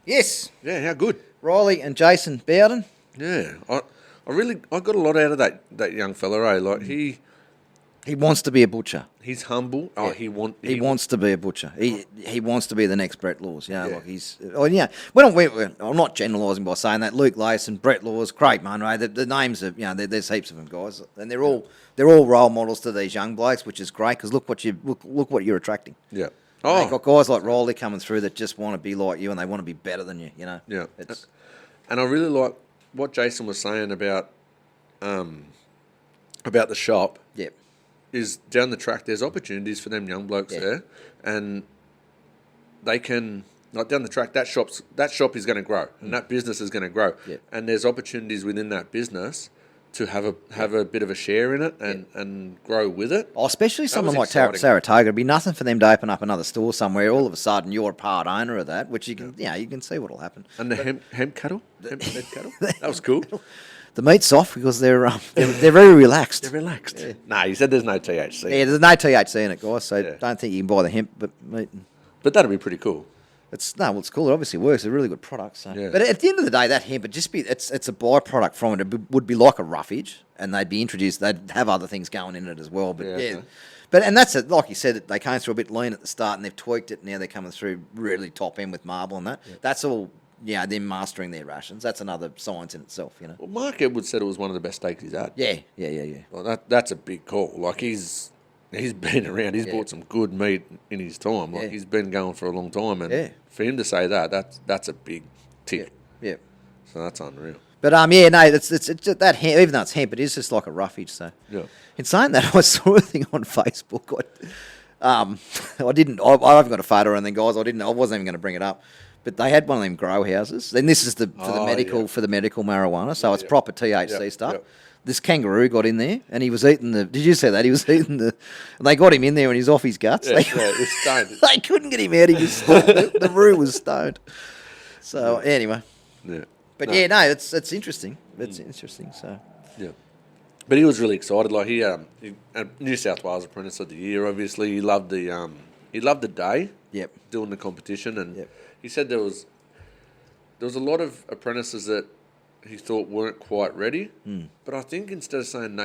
Speaker 2: Yes.
Speaker 3: Yeah, how good.
Speaker 2: Riley and Jason Bowden.
Speaker 3: Yeah, I got a lot out of that young fella. Like
Speaker 2: He wants to be a butcher.
Speaker 3: he's humble. Oh, he
Speaker 2: wants to be a butcher. He wants to be the next Brett Laws.
Speaker 3: Yeah.
Speaker 2: Like he's. Oh yeah. I'm not generalising by saying that. Luke Layson, Brett Laws, Craig Munro. The names of there's heaps of them guys, and they're all role models to these young blokes, which is great because look what you're attracting.
Speaker 3: Yeah.
Speaker 2: You've
Speaker 3: Oh,
Speaker 2: got guys like Riley coming through that just want to be like you and they want to be better than you.
Speaker 3: yeah.
Speaker 2: It's,
Speaker 3: And I really like what Jason was saying about the shop.
Speaker 2: yeah.
Speaker 3: Is down the track. There's opportunities for them young blokes
Speaker 2: Yeah.
Speaker 3: there, and they can. Like down the track, that shop is going to grow, and that business is going to grow,
Speaker 2: Yeah.
Speaker 3: and there's opportunities within that business to have a bit of a share in it and grow with it.
Speaker 2: Oh, especially someone like
Speaker 3: was exciting.
Speaker 2: Saratoga. It'd be nothing for them to open up another store somewhere. All of a sudden, you're a part owner of that, which you can see what'll happen.
Speaker 3: And the hemp cattle, hemp cattle, that was cool.
Speaker 2: The meat's soft because they're very relaxed.
Speaker 3: They're relaxed. Nah, he said there's no THC,
Speaker 2: Yeah, there's no THC in it, guys. So
Speaker 3: Yeah.
Speaker 2: don't think you can buy the hemp, but meat.
Speaker 3: but that'd be pretty cool.
Speaker 2: It's cool. It obviously works. It's a really good product. So,
Speaker 3: Yeah.
Speaker 2: but at the end of the day, that hemp, it's a byproduct from it. It would be like a roughage, and they'd be introduced. They'd have other things going in it as well. But
Speaker 3: Yeah,
Speaker 2: yeah,
Speaker 3: okay.
Speaker 2: but that's it. Like you said, they came through a bit lean at the start, and they've tweaked it. Now they're coming through really top end with marble and that. That's all. Yeah, them mastering their rations. That's another science in itself.
Speaker 3: Well, Mark Edwards said it was one of the best steaks he's had.
Speaker 2: Yeah.
Speaker 3: Well, that's a big call. Like he's been around. He's
Speaker 2: Yeah.
Speaker 3: bought some good meat in his time. Like
Speaker 2: Yeah.
Speaker 3: he's been going for a long time, and
Speaker 2: Yeah.
Speaker 3: for him to say that's a big tick.
Speaker 2: Yeah.
Speaker 3: So that's unreal.
Speaker 2: But it's just that hemp, even though it's hemp, it is just like a roughage. So
Speaker 3: Yeah.
Speaker 2: in saying that, I saw a thing on Facebook. I haven't got a photo or anything, guys. I wasn't even going to bring it up. But they had one of them grow houses. And this is for the medical marijuana. So it's proper THC stuff.
Speaker 3: yeah.
Speaker 2: This kangaroo got in there and he was eating did you see that? He was eating and they got him in there and he's off his guts.
Speaker 3: Yeah, it's stoned.
Speaker 2: They couldn't get him out. He was the roo was stoned. So anyway.
Speaker 3: Yeah.
Speaker 2: But
Speaker 3: No.
Speaker 2: it's interesting. It's interesting. So
Speaker 3: Yeah. But he was really excited. Like he New South Wales Apprentice of the Year. Obviously, he loved the day.
Speaker 2: Yep.
Speaker 3: Doing the competition, and
Speaker 2: Yep.
Speaker 3: he said there was a lot of apprentices that he thought weren't quite ready. But I think instead of saying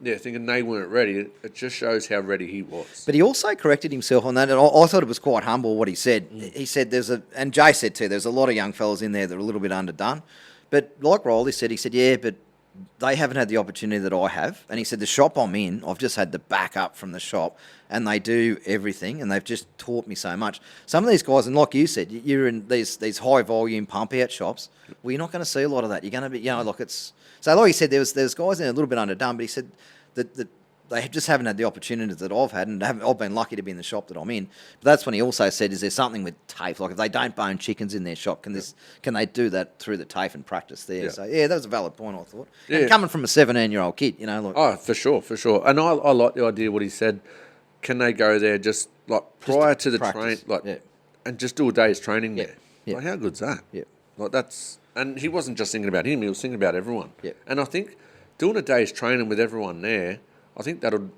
Speaker 3: thinking they weren't ready, it just shows how ready he was.
Speaker 2: But he also corrected himself on that, and I thought it was quite humble what he said. He said and Jay said too, there's a lot of young fellas in there that are a little bit underdone. But like Riley said, he said, yeah, but they haven't had the opportunity that I have. And he said, the shop I'm in, I've just had the backup from the shop, and they do everything, and they've just taught me so much. Some of these guys, and like you said, you're in these high volume pump out shops. Well, you're not going to see a lot of that. You're going to be, like it's. So like he said, there's guys in there a little bit underdone, but he said that they just haven't had the opportunities that I've had, and I've been lucky to be in the shop that I'm in. But that's when he also said, is there something with TAFE? Like if they don't bone chickens in their shop, can they do that through the TAFE and practice there?
Speaker 3: Yeah.
Speaker 2: So that was a valid point, I thought.
Speaker 3: Yeah.
Speaker 2: And coming from a 17-year-old kid, like
Speaker 3: Oh, for sure. And I like the idea what he said. Can they go there just like prior to the train,
Speaker 2: practice,
Speaker 3: and just do a day's training there?
Speaker 2: Yeah.
Speaker 3: Like how good's that?
Speaker 2: Yeah.
Speaker 3: Like that's, and he wasn't just thinking about him; he was thinking about everyone.
Speaker 2: Yeah.
Speaker 3: And I think doing a day's training with everyone there, I think that'll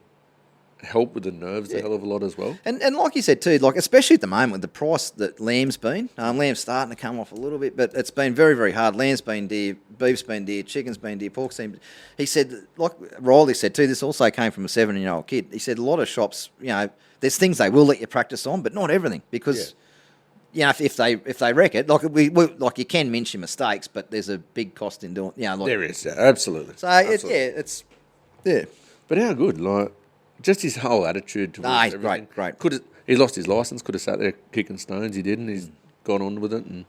Speaker 3: help with the nerves a hell of a lot as well.
Speaker 2: And like you said too, like especially at the moment with the price that lamb's been, lamb's starting to come off a little bit, but it's been very, very hard. Lamb's been dear, beef's been dear, chicken's been dear, pork's been. He said, like Riley said too, this also came from a 7-year-old kid. He said a lot of shops, there's things they will let you practice on, but not everything because you know, if they wreck it, like like you can mince your mistakes, but there's a big cost in doing, you know, like,
Speaker 3: There is, yeah, absolutely.
Speaker 2: So
Speaker 3: Absolutely.
Speaker 2: yeah.
Speaker 3: But how good, like, just his whole attitude towards
Speaker 2: Nah, he's
Speaker 3: everything.
Speaker 2: great.
Speaker 3: He lost his license. Could have sat there kicking stones. He didn't. He's gone on with it, and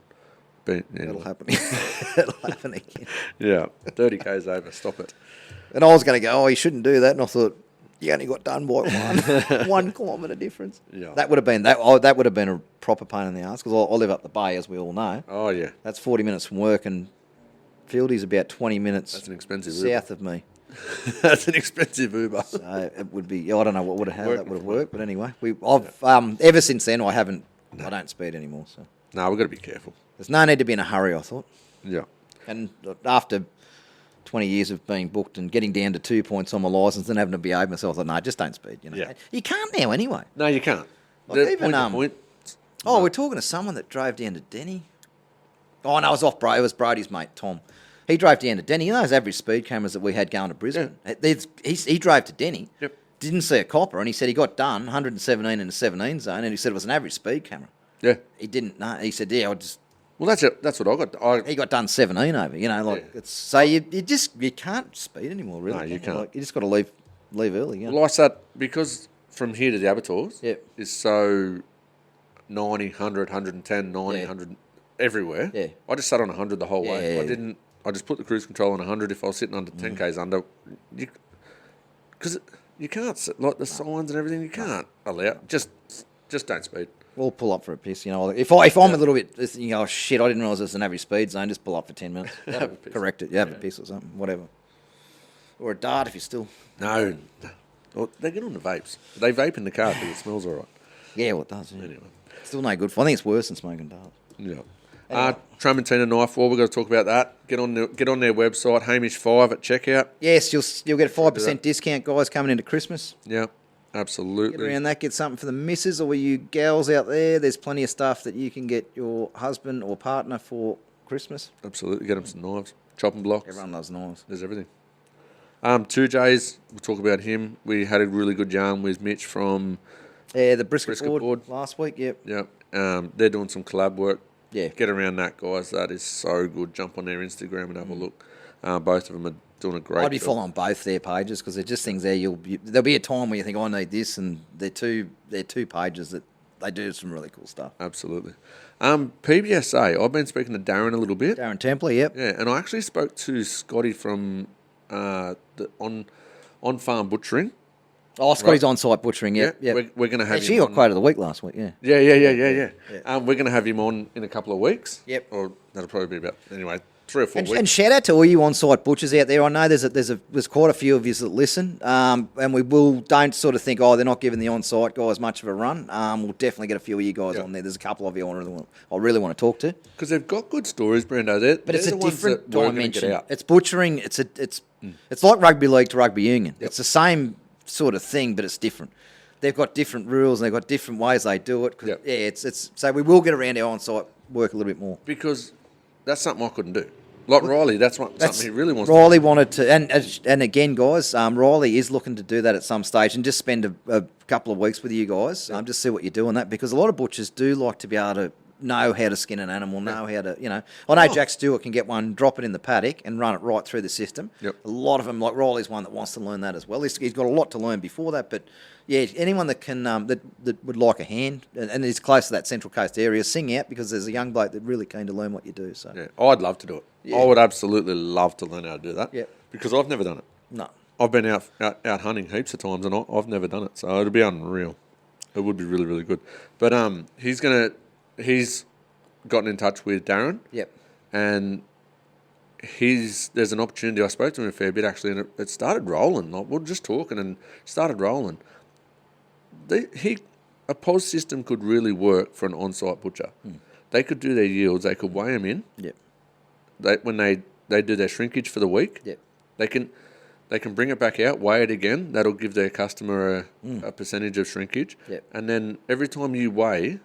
Speaker 2: That'll happen. That'll happen again.
Speaker 3: Yeah, 30 k's over. Stop it.
Speaker 2: And I was going to go, oh, you shouldn't do that, and I thought you only got done by 1 kilometre difference.
Speaker 3: Yeah.
Speaker 2: That would have been that would have been a proper pain in the ass because I live up the bay, as we all know.
Speaker 3: Oh yeah,
Speaker 2: That's 40 minutes from work, and Fieldy's about 20 minutes
Speaker 3: that's an expensive
Speaker 2: south of me.
Speaker 3: That's an expensive Uber.
Speaker 2: So it would be. I don't know how
Speaker 3: Working
Speaker 2: that would have
Speaker 3: from
Speaker 2: worked, but anyway, I've ever since then I don't speed anymore. So
Speaker 3: No, we've got to be careful.
Speaker 2: there's no need to be in a hurry. I thought,
Speaker 3: Yeah.
Speaker 2: and after 20 years of being booked and getting down to 2 points on my licence and having to behave myself, I thought, no, just don't speed. You know,
Speaker 3: Yeah.
Speaker 2: you can't now anyway.
Speaker 3: No, you can't.
Speaker 2: Like
Speaker 3: The
Speaker 2: even,
Speaker 3: point,
Speaker 2: Oh, we're talking to someone that drove down to Denny. Oh, no, it was It was Brody's mate, Tom. He drove down to Denny. You know those average speed cameras that we had going to Brisbane? He drove to Denny,
Speaker 3: Yep.
Speaker 2: didn't see a copper, and he said he got done 117 in the 17 zone, and he said it was an average speed camera.
Speaker 3: Yeah.
Speaker 2: He didn't know. He said, yeah,
Speaker 3: Well, that's it. That's what I got.
Speaker 2: he got done 17 over, you know, like,
Speaker 3: Yeah.
Speaker 2: it's, so you can't speed anymore, really.
Speaker 3: No, you
Speaker 2: can
Speaker 3: can't.
Speaker 2: Like, you just got to leave early, you know?
Speaker 3: Like that, because from here to the abattoirs
Speaker 2: Yep.
Speaker 3: is so 90, 100, 110, 90,
Speaker 2: Yeah.
Speaker 3: 100, everywhere.
Speaker 2: Yeah.
Speaker 3: I just sat on 100 the whole way.
Speaker 2: Yeah.
Speaker 3: I just put the cruise control on 100 if I was sitting under
Speaker 2: Mm.
Speaker 3: 10 k's under. Because you can't, like the signs and everything, you can't allow. Just don't speed.
Speaker 2: We'll pull up for a piss, you know. If I'm a little bit, you know, oh, shit, I didn't realise it was an average speed zone, just pull up for 10 minutes.
Speaker 3: Have a piss.
Speaker 2: Correct it. You have a piss or something, whatever. Or a dart if you're still.
Speaker 3: No. Well, they get on the vapes. They vape in the car because it smells all right.
Speaker 2: Yeah, well, it does. Yeah.
Speaker 3: Anyway.
Speaker 2: Still no good for. I think it's worse than smoking darts.
Speaker 3: Yeah.
Speaker 2: Anyway.
Speaker 3: Tramontina Knife War, we've got to talk about that. Get on their website, Hamish5 at checkout.
Speaker 2: Yes, you'll get a
Speaker 3: do
Speaker 2: 5%
Speaker 3: that.
Speaker 2: discount, guys, coming into Christmas.
Speaker 3: Yeah,
Speaker 2: Get
Speaker 3: absolutely.
Speaker 2: around that, get something for the missus or you gals out there. There's plenty of stuff that you can get your husband or partner for Christmas.
Speaker 3: Absolutely. Get them some knives, chopping blocks.
Speaker 2: Everyone loves knives.
Speaker 3: There's everything. 2J's, we'll talk about him. We had a really good yarn with Mitch from,
Speaker 2: Yeah, the brisket,
Speaker 3: Brisket
Speaker 2: board,
Speaker 3: board.
Speaker 2: last week, yep.
Speaker 3: they're doing some collab work.
Speaker 2: Yeah.
Speaker 3: Get around that, guys. That is so good. Jump on their Instagram and have a look. Both of them are doing a great
Speaker 2: I'd be
Speaker 3: job.
Speaker 2: following both their pages because they're just things there. There'll be a time where you think, I need this, and they're two pages that they do some really cool stuff.
Speaker 3: Absolutely. PBSA, I've been speaking to Darren a little bit.
Speaker 2: Darren Templer, yep.
Speaker 3: Yeah, and I actually spoke to Scotty from on farm butchering.
Speaker 2: Oh, Scotty's on-site butchering, yep.
Speaker 3: Yeah,
Speaker 2: yep.
Speaker 3: we're going to have
Speaker 2: Actually, he
Speaker 3: him
Speaker 2: got
Speaker 3: on.
Speaker 2: quote of the week last week, yeah.
Speaker 3: Yeah. We're going to have him on in a couple of weeks.
Speaker 2: Yep.
Speaker 3: Or that'll probably be about, anyway, 3 or 4
Speaker 2: And
Speaker 3: weeks.
Speaker 2: shout out to all you on-site butchers out there. I know there's quite a few of you that listen, and we don't sort of think, oh, they're not giving the on-site guys much of a run. We'll definitely get a few of you guys
Speaker 3: Yeah.
Speaker 2: on there. There's a couple of you I really want to talk to.
Speaker 3: Because they've got good stories, Brando. They're,
Speaker 2: But it's
Speaker 3: they're
Speaker 2: a
Speaker 3: the ones
Speaker 2: different
Speaker 3: that we're gonna
Speaker 2: dimension.
Speaker 3: Get out.
Speaker 2: It's butchering. It's like rugby league to rugby union. It's the same sort of thing, but it's different. They've got different rules and they've got different ways they do it. 'Cause,
Speaker 3: Yep.
Speaker 2: Yeah, it's so we will get around our on-site work a little bit more.
Speaker 3: Because that's something I couldn't do. Like Riley, that's something he really wants
Speaker 2: Riley wanted to, and again, guys, Riley is looking to do that at some stage and just spend a couple of weeks with you guys, just see what you're doing that because a lot of butchers do like to be able to know how to skin an animal, know how to, I know Jack Stewart can get one, drop it in the paddock and run it right through the system.
Speaker 3: Yep.
Speaker 2: A lot of them, like Riley's one that wants to learn that as well. He's got a lot to learn before that, but yeah, anyone that can, that would like a hand and is close to that Central Coast area, sing out because there's a young bloke that's really keen to learn what you do. So
Speaker 3: Yeah, I'd love to do it.
Speaker 2: Yeah.
Speaker 3: I would absolutely love to learn how to do that.
Speaker 2: Yep.
Speaker 3: Because I've never done it.
Speaker 2: no.
Speaker 3: I've been out hunting heaps of times and I've never done it. So it'd be unreal. It would be really, really good. But he's gotten in touch with Darren.
Speaker 2: Yep.
Speaker 3: And there's an opportunity. I spoke to him a fair bit actually, and it started rolling. Like, we're just talking and started rolling. A POS system could really work for an on-site butcher. They could do their yields. They could weigh them in.
Speaker 2: Yep.
Speaker 3: When they do their shrinkage for the week,
Speaker 2: Yep.
Speaker 3: they can bring it back out, weigh it again. That'll give their customer a percentage of shrinkage.
Speaker 2: Yep.
Speaker 3: And then every time you weigh,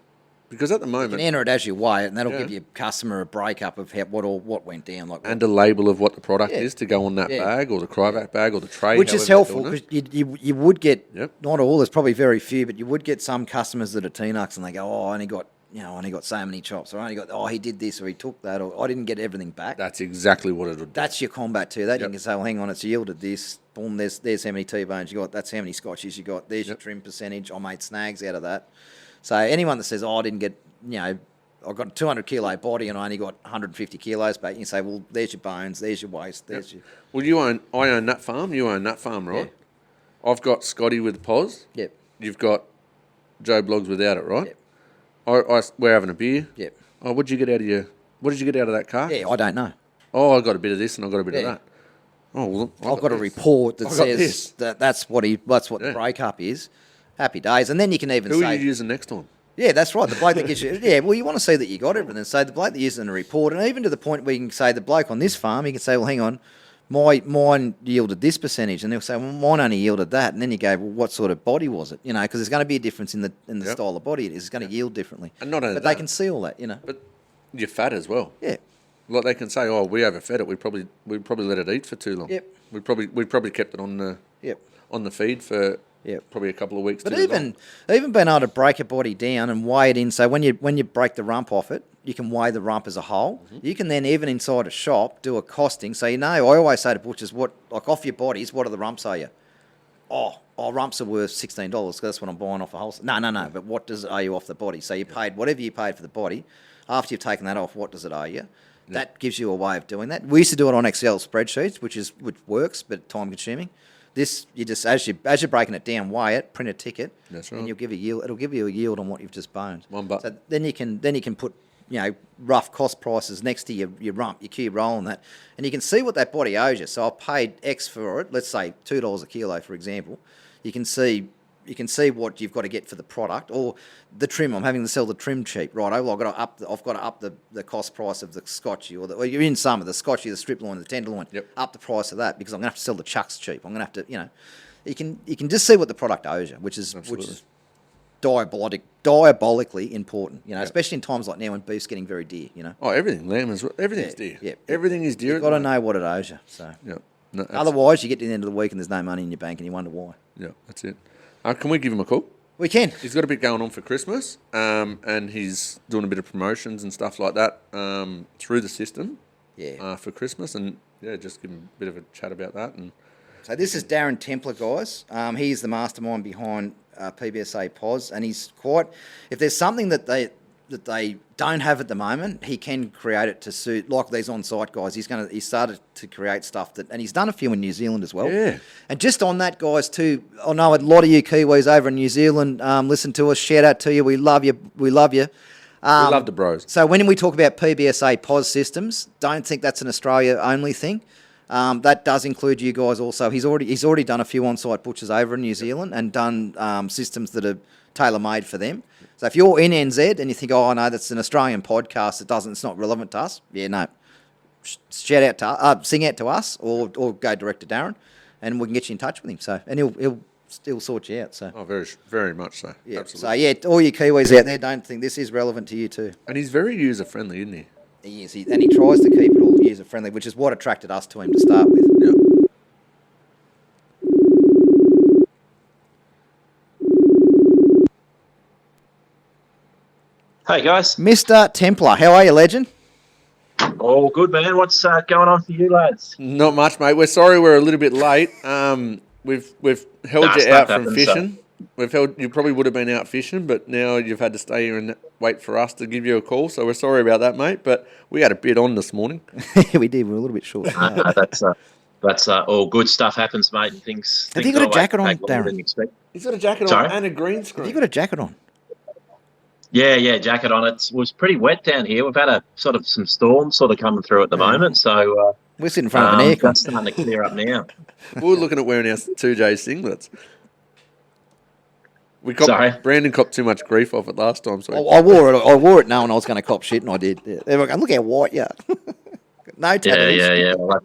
Speaker 3: because at the
Speaker 2: You
Speaker 3: moment,
Speaker 2: can enter it as you weigh it, and that'll
Speaker 3: Yeah.
Speaker 2: give your customer a breakup of what went down, like
Speaker 3: and a label of what the product
Speaker 2: Yeah.
Speaker 3: is to go on that
Speaker 2: Yeah.
Speaker 3: bag or the Cryovac bag or the tray,
Speaker 2: which is
Speaker 3: however they're
Speaker 2: helpful
Speaker 3: doing
Speaker 2: because
Speaker 3: it.
Speaker 2: you would get
Speaker 3: Yep.
Speaker 2: not all. There's probably very few, but you would get some customers that are T-Nux and they go, "Oh, I only got I only got so many chops, or I only got, he did this, or he took that, or I didn't get everything back.
Speaker 3: That's exactly what it would do.
Speaker 2: That's your combat too. That
Speaker 3: Yep.
Speaker 2: you can say, well, hang on, it's yielded this. Boom, there's how many T-bones you got. That's how many scotches you got. There's your trim percentage. I made snags out of that. So anyone that says, I didn't get, I got a 200 kilo body and I only got 150 kilos back, you can say, well, there's your bones, there's your waist, there's your...
Speaker 3: Well, I own Nut Farm. You own Nut Farm, right?
Speaker 2: Yeah.
Speaker 3: I've got Scotty with Pos.
Speaker 2: Yep.
Speaker 3: You've got Joe Blogs without it, right?
Speaker 2: Yep.
Speaker 3: We're having a beer.
Speaker 2: Yep.
Speaker 3: Oh, what did you get out of that car?
Speaker 2: Yeah, I don't know.
Speaker 3: Oh, I got a bit of this and I got a bit of
Speaker 2: Yeah.
Speaker 3: that. Oh, well,
Speaker 2: I've got a
Speaker 3: this.
Speaker 2: report that
Speaker 3: I got
Speaker 2: says
Speaker 3: this.
Speaker 2: that's what the breakup is. Happy days. And then you can even
Speaker 3: Who
Speaker 2: say...
Speaker 3: are you using next time?
Speaker 2: Yeah, that's right. The bloke that gives you... Yeah, well, you want to see that you got everything. So the bloke that uses it in a report, and even to the point where you can say the bloke on this farm, you can say, well, hang on, mine yielded this percentage. And they'll say, well, mine only yielded that. And then you go, well, what sort of body was it? Because there's going to be a difference in the
Speaker 3: Yep.
Speaker 2: style of body it is. It's going to yield differently.
Speaker 3: And not only
Speaker 2: but
Speaker 3: that-
Speaker 2: they can see all that,
Speaker 3: But you're fat as well.
Speaker 2: Yeah.
Speaker 3: Like they can say, oh, we overfed it. We probably let it eat for too long.
Speaker 2: Yep.
Speaker 3: We probably kept it on the feed for
Speaker 2: Yep.
Speaker 3: probably a couple of weeks.
Speaker 2: But
Speaker 3: too long.
Speaker 2: even being able to break a body down and weigh it in, so when you break the rump off it, you can weigh the rump as a whole.
Speaker 3: Mm-hmm.
Speaker 2: You can then, even inside a shop, do a costing. So I always say to butchers, off your bodies, what are the rumps are you? Oh, rumps are worth $16 because that's what I'm buying off a wholesale. No. But what does it owe you off the body? So you paid whatever you paid for the body. After you've taken that off, what does it owe you? That gives you a way of doing that. We used to do it on Excel spreadsheets, which works, but time consuming. This, you just as you're breaking it down, weigh it, print a ticket,
Speaker 3: That's right.
Speaker 2: and you'll give a yield. It'll give you a yield on what you've just boned.
Speaker 3: $1.
Speaker 2: So then you can put rough cost prices next to your rump, your cube roll, and that, and you can see what that body owes you. So I paid X for it. Let's say $2 a kilo, for example. You can see what you've got to get for the product, or the trim. I'm having to sell the trim cheap, right? Well, I've got to up the cost price of the scotchy, or you're in some of the scotchy, the strip loin, the tenderloin.
Speaker 3: Yep.
Speaker 2: Up the price of that because I'm going to have to sell the chucks cheap. I'm going to have to, you can just see what the product owes you, which is diabolically important. Especially in times like now when beef's getting very dear.
Speaker 3: Oh, everything, lamb as well. Everything's dear.
Speaker 2: Yeah.
Speaker 3: Everything is dear.
Speaker 2: You've got to know what it owes you. So
Speaker 3: Yeah. No,
Speaker 2: otherwise, you get to the end of the week and there's no money in your bank, and you wonder why.
Speaker 3: Yeah, that's it. Can we give him a call?
Speaker 2: We can.
Speaker 3: He's got a bit going on for Christmas, and he's doing a bit of promotions and stuff like that through the system.
Speaker 2: Yeah.
Speaker 3: For Christmas, and just give him a bit of a chat about that. And
Speaker 2: So this is Darren Templar, guys. He's the mastermind behind PBSA POS, and he's quite. If there's something that they don't have at the moment, he can create it to suit. Like these on-site guys, he started to create stuff and he's done a few in New Zealand as well.
Speaker 3: Yeah.
Speaker 2: And just on that, guys, too. I know a lot of you Kiwis over in New Zealand listen to us. Shout out to you. We love you. We love you.
Speaker 3: we love the bros.
Speaker 2: So when we talk about PBSA POS systems, don't think that's an Australia-only thing. That does include you guys also. He's already done a few on-site butchers over in New Zealand and done systems that are tailor-made for them. So if you're in NZ and you think, oh, no, that's an Australian podcast, it's not relevant to us. Yeah, no. Sing out to us or go direct to Darren, and we can get you in touch with him. So and he'll still sort you out. So
Speaker 3: Oh, very, very much so.
Speaker 2: yeah.
Speaker 3: Absolutely.
Speaker 2: So all you Kiwis out there, don't think this is relevant to you too.
Speaker 3: And he's very user friendly, isn't he?
Speaker 2: He is, and he tries to keep it all user friendly, which is what attracted us to him to start with.
Speaker 3: Yeah.
Speaker 5: Hey guys,
Speaker 2: Mr. Templar, how are you, legend?
Speaker 5: all good man. What's going on for you lads?
Speaker 3: Not much, mate. We're sorry we're a little bit late. We've held
Speaker 5: Nah,
Speaker 3: you
Speaker 5: stuff
Speaker 3: out from
Speaker 5: happens,
Speaker 3: fishing. You probably would have been out fishing, but now you've had to stay here and wait for us to give you a call. So we're sorry about that, mate. But we had a bit on this morning.
Speaker 2: We did. We were a little bit short.
Speaker 5: That's all good stuff happens, mate. And things.
Speaker 2: Have you
Speaker 5: things
Speaker 2: got a jacket
Speaker 5: always
Speaker 2: on,
Speaker 5: take longer
Speaker 2: Darren?
Speaker 5: than you expect.
Speaker 3: He's got a jacket
Speaker 5: Sorry?
Speaker 3: on and a green
Speaker 2: Have
Speaker 3: screen.
Speaker 2: you got a jacket on?
Speaker 5: Yeah, jacket on. It was pretty wet down here. We've had some storms coming through at the moment, so
Speaker 2: We're sitting in front of an aircon.
Speaker 5: that's starting to clear up now.
Speaker 3: We were looking at wearing our 2J singlets.
Speaker 5: Sorry?
Speaker 3: Brandon copped too much grief off it last time. So
Speaker 2: I wore it knowing I was going to cop shit, and I did. Yeah. They were going, look how white you are. No tattoos.
Speaker 5: Yeah. Well,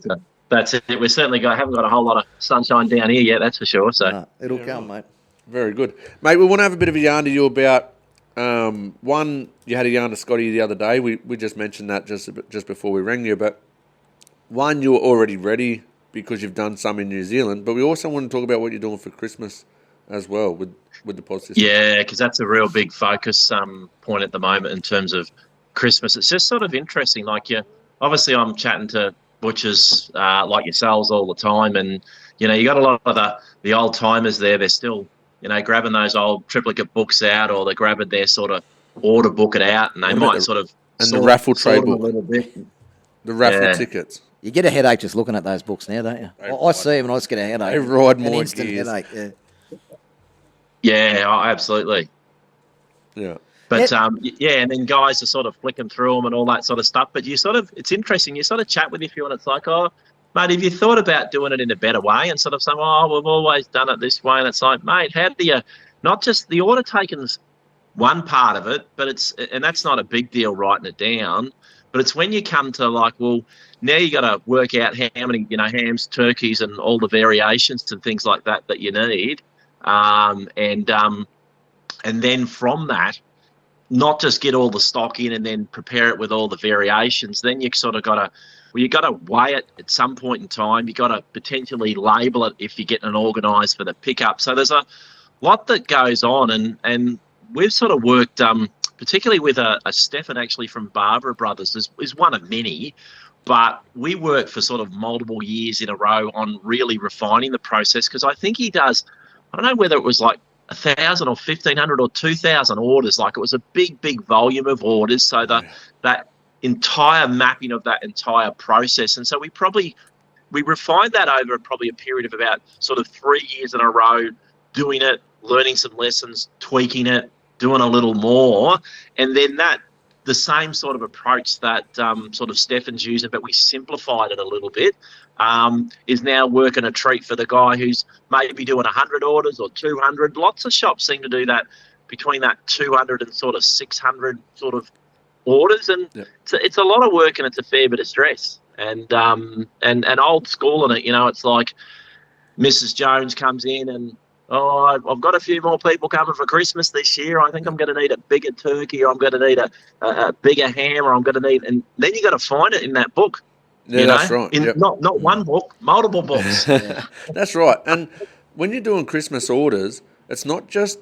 Speaker 5: that's it. We certainly haven't got a whole lot of sunshine down here yet. That's for sure. So
Speaker 2: No, it'll come, mate.
Speaker 3: very good, mate. We want to have a bit of a yarn to you about. One, you had a yarn to Scotty the other day. We just mentioned that just before we rang you. But one, you were already ready because you've done some in New Zealand. But we also want to talk about what you're doing for Christmas as well with the pod system.
Speaker 5: Yeah, because that's a real big focus point at the moment in terms of Christmas. It's just sort of interesting. Like, obviously I'm chatting to butchers like yourselves all the time, and you got a lot of the old timers there. They're still grabbing those old triplicate books out, or they're grabbing their sort of order book it out, and they might sort of
Speaker 3: the raffle trade
Speaker 5: them a
Speaker 3: book,
Speaker 5: little bit.
Speaker 3: the raffle tickets.
Speaker 2: You get a headache just looking at those books now, don't you? I see them and I just get a headache.
Speaker 3: They ride
Speaker 2: An
Speaker 3: more
Speaker 2: instant
Speaker 3: gears.
Speaker 2: headache. Yeah.
Speaker 5: Yeah, absolutely.
Speaker 3: Yeah.
Speaker 5: But and then guys are sort of flicking through them and all that sort of stuff. But it's interesting. You sort of chat with a few, and it's like, oh, mate, have you thought about doing it in a better way? And sort of saying, oh, we've always done it this way. And it's like, mate, how do you not just the order taking's one part of it, but and that's not a big deal writing it down. But it's when you come to like, well, now you got to work out how many hams, turkeys, and all the variations and things like that you need, and then from that, not just get all the stock in and then prepare it with all the variations. Then you sort of got to weigh it at some point in time. You got to potentially label it if you're getting it organised for the pickup. So there's a lot that goes on, and we've sort of worked, particularly with a Stefan actually from Barbara Brothers, is one of many, but we worked for sort of multiple years in a row on really refining the process, because I think he does, I don't know whether it was like 1,000 or 1,500 or 2,000 orders. Like, it was a big volume of orders. So that entire mapping of that entire process. And so we refined that over probably a period of about sort of 3 years in a row, doing it, learning some lessons, tweaking it, doing a little more. And then the same sort of approach that sort of Stefan's using, but we simplified it a little bit, is now working a treat for the guy who's maybe doing 100 orders or 200. Lots of shops seem to do that, between that 200 and sort of 600 sort of orders. And it's a lot of work, and it's a fair bit of stress. And old school in it, it's like Mrs. Jones comes in and, oh, I've got a few more people coming for Christmas this year. I think I'm going to need a bigger turkey, or I'm going to need a bigger ham, or I'm going to need... And then you got to find it in that book.
Speaker 3: Yeah, that's right.
Speaker 5: Not one book, multiple books.
Speaker 3: That's right. And when you're doing Christmas orders, it's not just...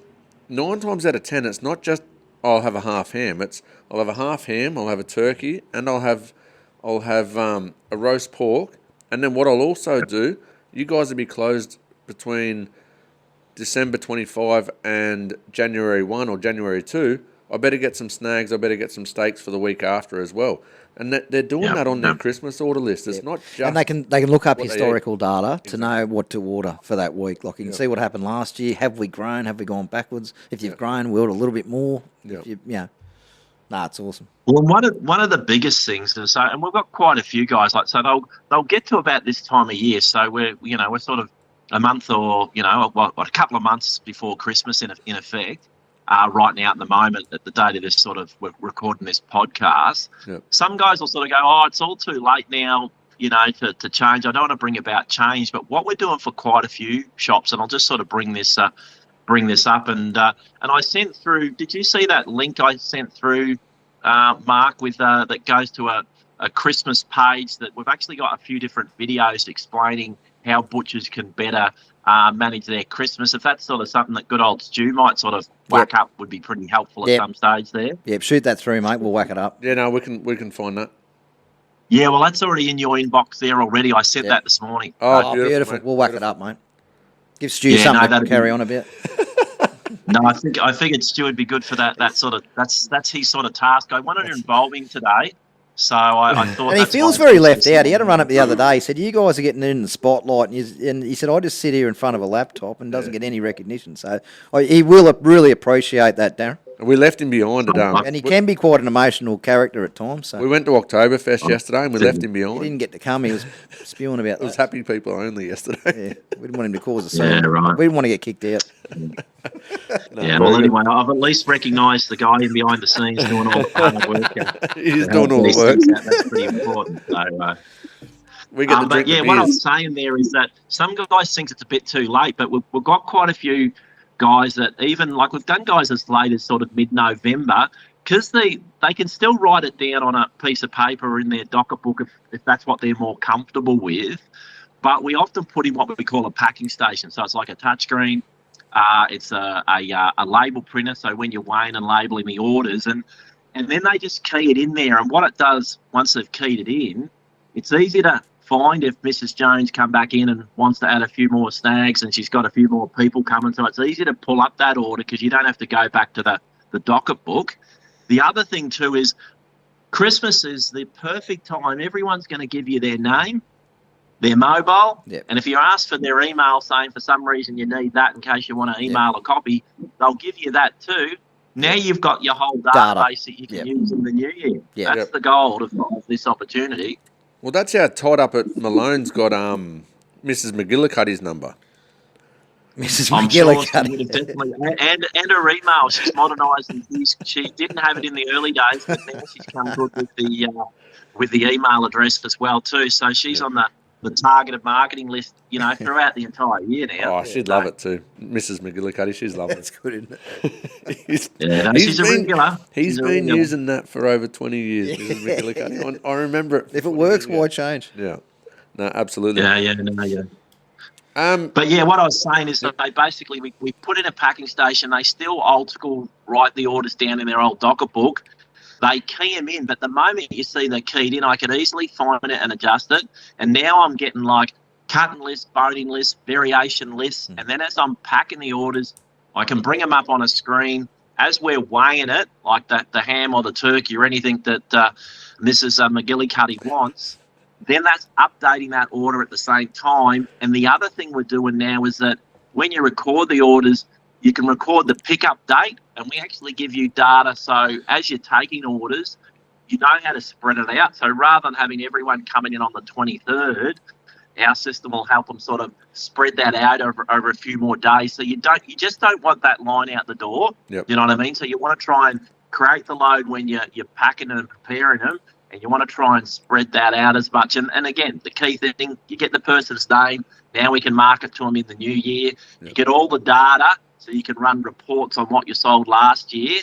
Speaker 3: 9 times out of 10, it's not just, I'll have a half ham. It's, I'll have a half ham, I'll have a turkey, and I'll have a roast pork. And then what I'll also do, you guys will be closed between December 25 and January 1 or January 2, I better get some snags, I better get some steaks for the week after as well. And they're doing that on their Christmas order list. It's not just...
Speaker 2: And they can look up historical data to know what to order for that week. Like, you can see what happened last year. Have we grown? Have we gone backwards? If you've grown, we'll order a little bit more. It's awesome.
Speaker 5: Well, one of the biggest things is, and we've got quite a few guys, like, so they'll get to about this time of year. So we're sort of a month or, a couple of months before Christmas in effect, right now at the moment, at the date of this we're recording this podcast. Yep. Some guys will sort of go, oh, it's all too late now, to change. I don't want to bring about change. But what we're doing for quite a few shops, and I'll just sort of bring this up, and I sent through, did you see that link I sent through, Mark, with that goes to a Christmas page that we've actually got a few different videos explaining how butchers can better manage their Christmas. If that's sort of something that good old Stu might sort of whack up, would be pretty helpful at some stage there.
Speaker 2: Yep, shoot that through, mate. We'll whack it up.
Speaker 3: Yeah, no, we can find that.
Speaker 5: Yeah, well, that's already in your inbox there already. I sent that this morning.
Speaker 2: Oh, beautiful. We'll whack it up, mate. Give Stu something to carry on a bit.
Speaker 5: No, I figured Stu would be good for that sort of, that's his sort of task. I wanted to involve him today. So I thought,
Speaker 2: and he feels very left out. He had a run up the other day. He said, "You guys are getting in the spotlight," and he said, "I just sit here in front of a laptop and doesn't get any recognition." So he will really appreciate that, Darren.
Speaker 3: We left him behind today.
Speaker 2: And he can be quite an emotional character at times. So
Speaker 3: we went to Oktoberfest yesterday and we left him behind.
Speaker 2: He didn't get to come. He was spewing about that.
Speaker 3: It was happy people only yesterday.
Speaker 2: Yeah, we didn't want him to cause a scene. Yeah,
Speaker 5: right.
Speaker 2: We didn't want to get kicked out.
Speaker 5: Well, anyway, I've at least recognised the guy in behind the scenes doing all the hard work.
Speaker 3: He's doing all the work.
Speaker 5: That's pretty important. So,
Speaker 3: we get
Speaker 5: but yeah, what I was saying there is that some guys think it's a bit too late, but we've got quite a few guys that even, like, we've done guys as late as sort of mid-November, because they can still write it down on a piece of paper or in their docket book if that's what they're more comfortable with. But we often put in what we call a packing station. So it's like a touchscreen. It's a label printer, so when you're weighing and labelling the orders, and then they just key it in there. And what it does once they've keyed it in, it's easy to find if Mrs. Jones come back in and wants to add a few more snags and she's got a few more people coming. So it's easy to pull up that order because you don't have to go back to the docket book. The other thing too is Christmas is the perfect time. Everyone's going to give you their name, their mobile,
Speaker 2: Yep.
Speaker 5: and if you ask for their email saying for some reason you need that in case you want to email a copy, they'll give you that too. Now you've got your whole database that you can use in the new year.
Speaker 2: Yep.
Speaker 5: That's the goal of this opportunity.
Speaker 3: Well, that's how tied up at Malone's got Mrs. McGillicuddy's number.
Speaker 2: Mrs.
Speaker 5: I'm sure she
Speaker 2: McGillicuddy.
Speaker 5: would have definitely, and her email. She's modernised. She didn't have it in the early days, but now she's come good with the email address as well too. So she's on the targeted marketing list, throughout the entire year now.
Speaker 3: Oh, she'd love it too. Mrs. McGillicuddy, she's loving
Speaker 2: That's
Speaker 3: it.
Speaker 2: good, isn't it?
Speaker 5: She's a regular.
Speaker 3: He's
Speaker 5: She's a
Speaker 3: been
Speaker 5: regular.
Speaker 3: using that for over 20 years, Mrs. McGillicuddy. I remember it.
Speaker 2: If it works, why change?
Speaker 3: Yeah. No, absolutely.
Speaker 5: Yeah.
Speaker 3: Um,
Speaker 5: But yeah, what I was saying is that we put in a packing station. They still old school write the orders down in their old docket book. They key them in, but the moment you see they're keyed in, I could easily find it and adjust it. And now I'm getting like cutting lists, boning lists, variation lists. And then as I'm packing the orders, I can bring them up on a screen. As we're weighing it, like the ham or the turkey or anything that Mrs. McGillicuddy wants, then that's updating that order at the same time. And the other thing we're doing now is that when you record the orders, you can record the pickup date, and we actually give you data. So as you're taking orders, you know how to spread it out. So rather than having everyone coming in on the 23rd, our system will help them sort of spread that out over a few more days. So you just don't want that line out the door.
Speaker 3: Yep.
Speaker 5: You know what I mean? So you want to try and create the load when you're packing and preparing them, and you want to try and spread that out as much. And again, the key thing, you get the person's name. Now we can market to them in the new year.
Speaker 3: Yep.
Speaker 5: You get all the data, so you can run reports on what you sold last year.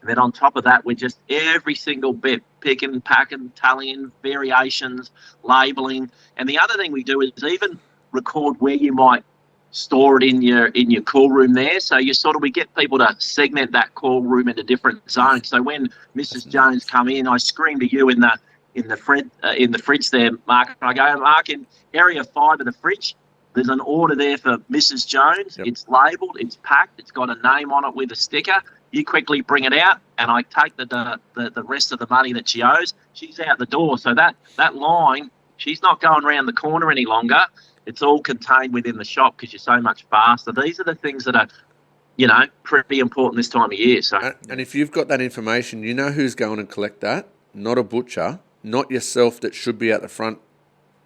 Speaker 5: And then on top of that, we're just every single bit, picking, packing, tallying, variations, labelling. And the other thing we do is even record where you might store it in your cool room there. So we get people to segment that cool room into different zones. So when Mrs. Jones come in, I scream to you in the fridge there, Mark. I go, Mark, in area 5 of the fridge, there's an order there for Mrs. Jones.
Speaker 3: Yep.
Speaker 5: It's labelled, it's packed, it's got a name on it with a sticker. You quickly bring it out, and I take the rest of the money that she owes. She's out the door. So that line, she's not going around the corner any longer. It's all contained within the shop because you're so much faster. These are the things that are, pretty important this time of year. So,
Speaker 3: and if you've got that information, you know who's going to collect that. Not a butcher, not yourself that should be at the front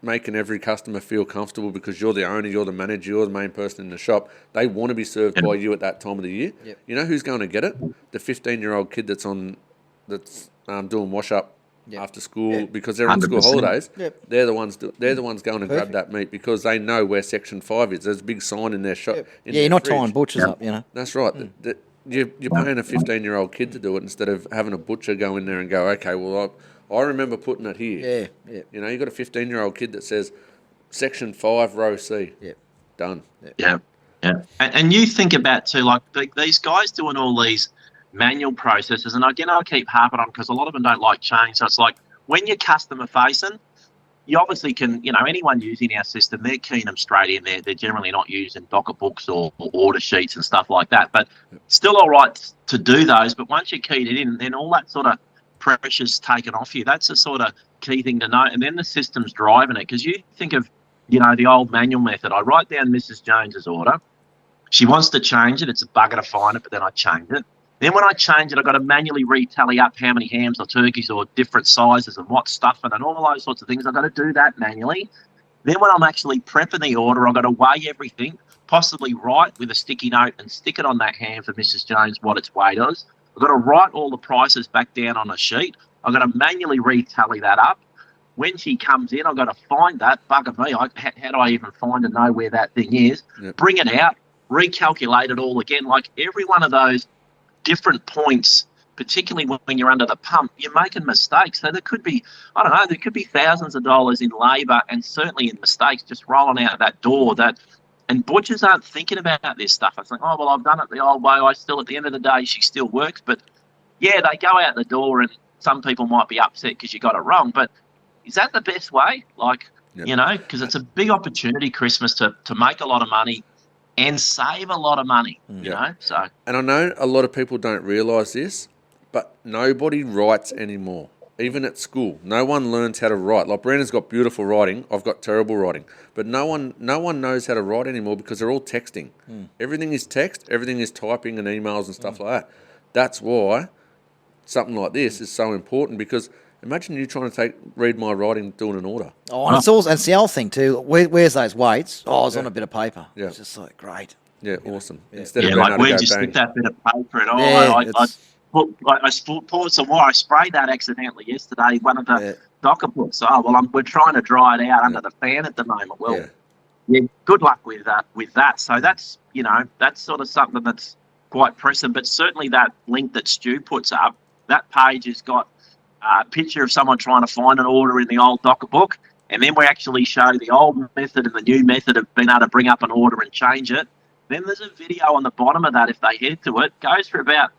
Speaker 3: making every customer feel comfortable because you're the owner, you're the manager, you're the main person in the shop. They want to be served by you at that time of the year.
Speaker 2: Yep.
Speaker 3: You know who's going to get it? The 15-year-old kid that's doing wash up after school because they're on school
Speaker 5: 100%.
Speaker 3: holidays.
Speaker 2: Yep.
Speaker 3: They're the ones going to grab that meat because they know where Section 5 is. There's a big sign in their shop. in
Speaker 2: You're
Speaker 3: their
Speaker 2: not
Speaker 3: fridge.
Speaker 2: tying butchers up,
Speaker 3: That's right. You're paying a 15-year-old kid to do it instead of having a butcher go in there and go, okay, well, I remember putting it here.
Speaker 2: Yeah.
Speaker 3: You got a 15-year-old kid that says Section 5, row C.
Speaker 2: Yeah.
Speaker 5: Yeah. And you think about too, like these guys doing all these manual processes, and again, I keep harping on because a lot of them don't like change. So it's like when you're customer facing, you obviously can, anyone using our system, they're keying them straight in there. They're generally not using docket books or order sheets and stuff like that. But still all right to do those. But once you keyed it in, then all that sort of pressure's taken off you. That's a sort of key thing to know. And then the system's driving it because you think of, the old manual method. I write down Mrs. Jones's order. She wants to change it. It's a bugger to find it, but then I change it. Then when I change it, I've got to manually retally up how many hams or turkeys or different sizes and what stuff and all those sorts of things. I've got to do that manually. Then when I'm actually prepping the order, I've got to weigh everything, possibly write with a sticky note and stick it on that ham for Mrs. Jones what its weight is. I've got to write all the prices back down on a sheet. I've got to manually retally that up. When she comes in, I've got to find that. Bugger me, how do I even find and know where that thing is?
Speaker 3: Yep.
Speaker 5: Bring it out, recalculate it all again. Like every one of those different points, particularly when you're under the pump, you're making mistakes. So there could be thousands of dollars in labour and certainly in mistakes just rolling out that door that And butchers aren't thinking about this stuff. I think, oh, well, I've done it the old way. At the end of the day, she still works. But yeah, they go out the door, and some people might be upset because you got it wrong. But is that the best way? Like, because it's a big opportunity, Christmas, to make a lot of money and save a lot of money, you know. So,
Speaker 3: and I know a lot of people don't realise this, but nobody writes anymore. Even at school, no one learns how to write. Like Brandon's got beautiful writing, I've got terrible writing, but no one knows how to write anymore because they're all texting. Everything is text, everything is typing and emails and stuff like that. That's why something like this is so important, because imagine you trying to read my writing doing an order.
Speaker 2: Oh, and it's the other thing too. Where's those weights? Oh, it's on a bit of paper.
Speaker 3: Yeah.
Speaker 2: It's just like great.
Speaker 3: Yeah, awesome. Instead of
Speaker 5: yeah,
Speaker 3: being
Speaker 5: like
Speaker 3: able to
Speaker 5: where'd
Speaker 3: go
Speaker 5: you
Speaker 3: bang.
Speaker 5: stick that bit of paper at all?
Speaker 2: Yeah,
Speaker 5: I poured some water. I sprayed that accidentally yesterday. One of the docker books. Oh well, we're trying to dry it out under the fan at the moment. Well, yeah, good luck with that. So that's that's sort of something that's quite pressing. But certainly that link that Stu puts up, that page has got a picture of someone trying to find an order in the old docker book, and then we actually show the old method and the new method of being able to bring up an order and change it. Then there's a video on the bottom of that. If they head to it, goes for about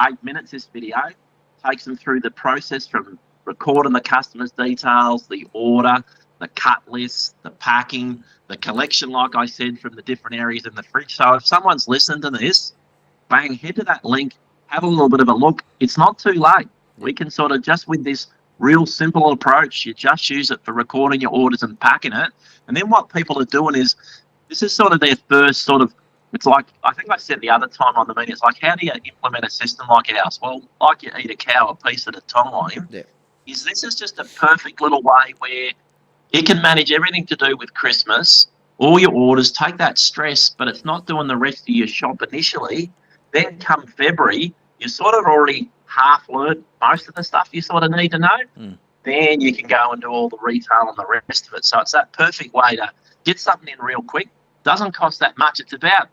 Speaker 5: 8 minutes. This video takes them through the process from recording the customer's details, the order, the cut list, the packing, the collection, like I said, from the different areas in the fridge. So if someone's listening to this, bang, head to that link, have a little bit of a look. It's not too late. We can sort of just with this real simple approach, you just use it for recording your orders and packing it. And then what people are doing is, this is sort of their first sort of, it's like, I think I said the other time on the meeting, it's like, how do you implement a system like ours? Well, like you eat a cow a piece at a time.
Speaker 2: Yeah.
Speaker 5: This is just a perfect little way where it can manage everything to do with Christmas, all your orders, take that stress, but it's not doing the rest of your shop initially. Then come February, you sort of already half learned most of the stuff you sort of need to know. Then you can go and do all the retail and the rest of it. So it's that perfect way to get something in real quick. Doesn't cost that much. It's about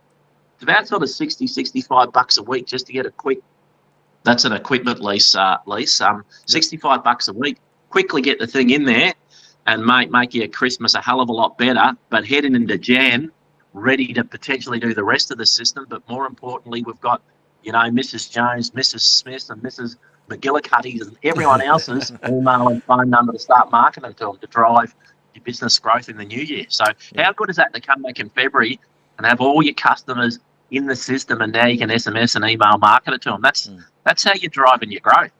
Speaker 5: sort of $65 a week just to get a quick. That's an equipment lease. $65 a week. Quickly get the thing in there, and make your Christmas a hell of a lot better. But heading into Jan, ready to potentially do the rest of the system. But more importantly, we've got Mrs. Jones, Mrs. Smith, and Mrs. McGillicuddy's and everyone else's email and phone number to start marketing to them to drive your business growth in the new year. So how good is that to come back in February and have all your customers in the system, and now you can SMS and email market it to them? That's how you're driving your growth,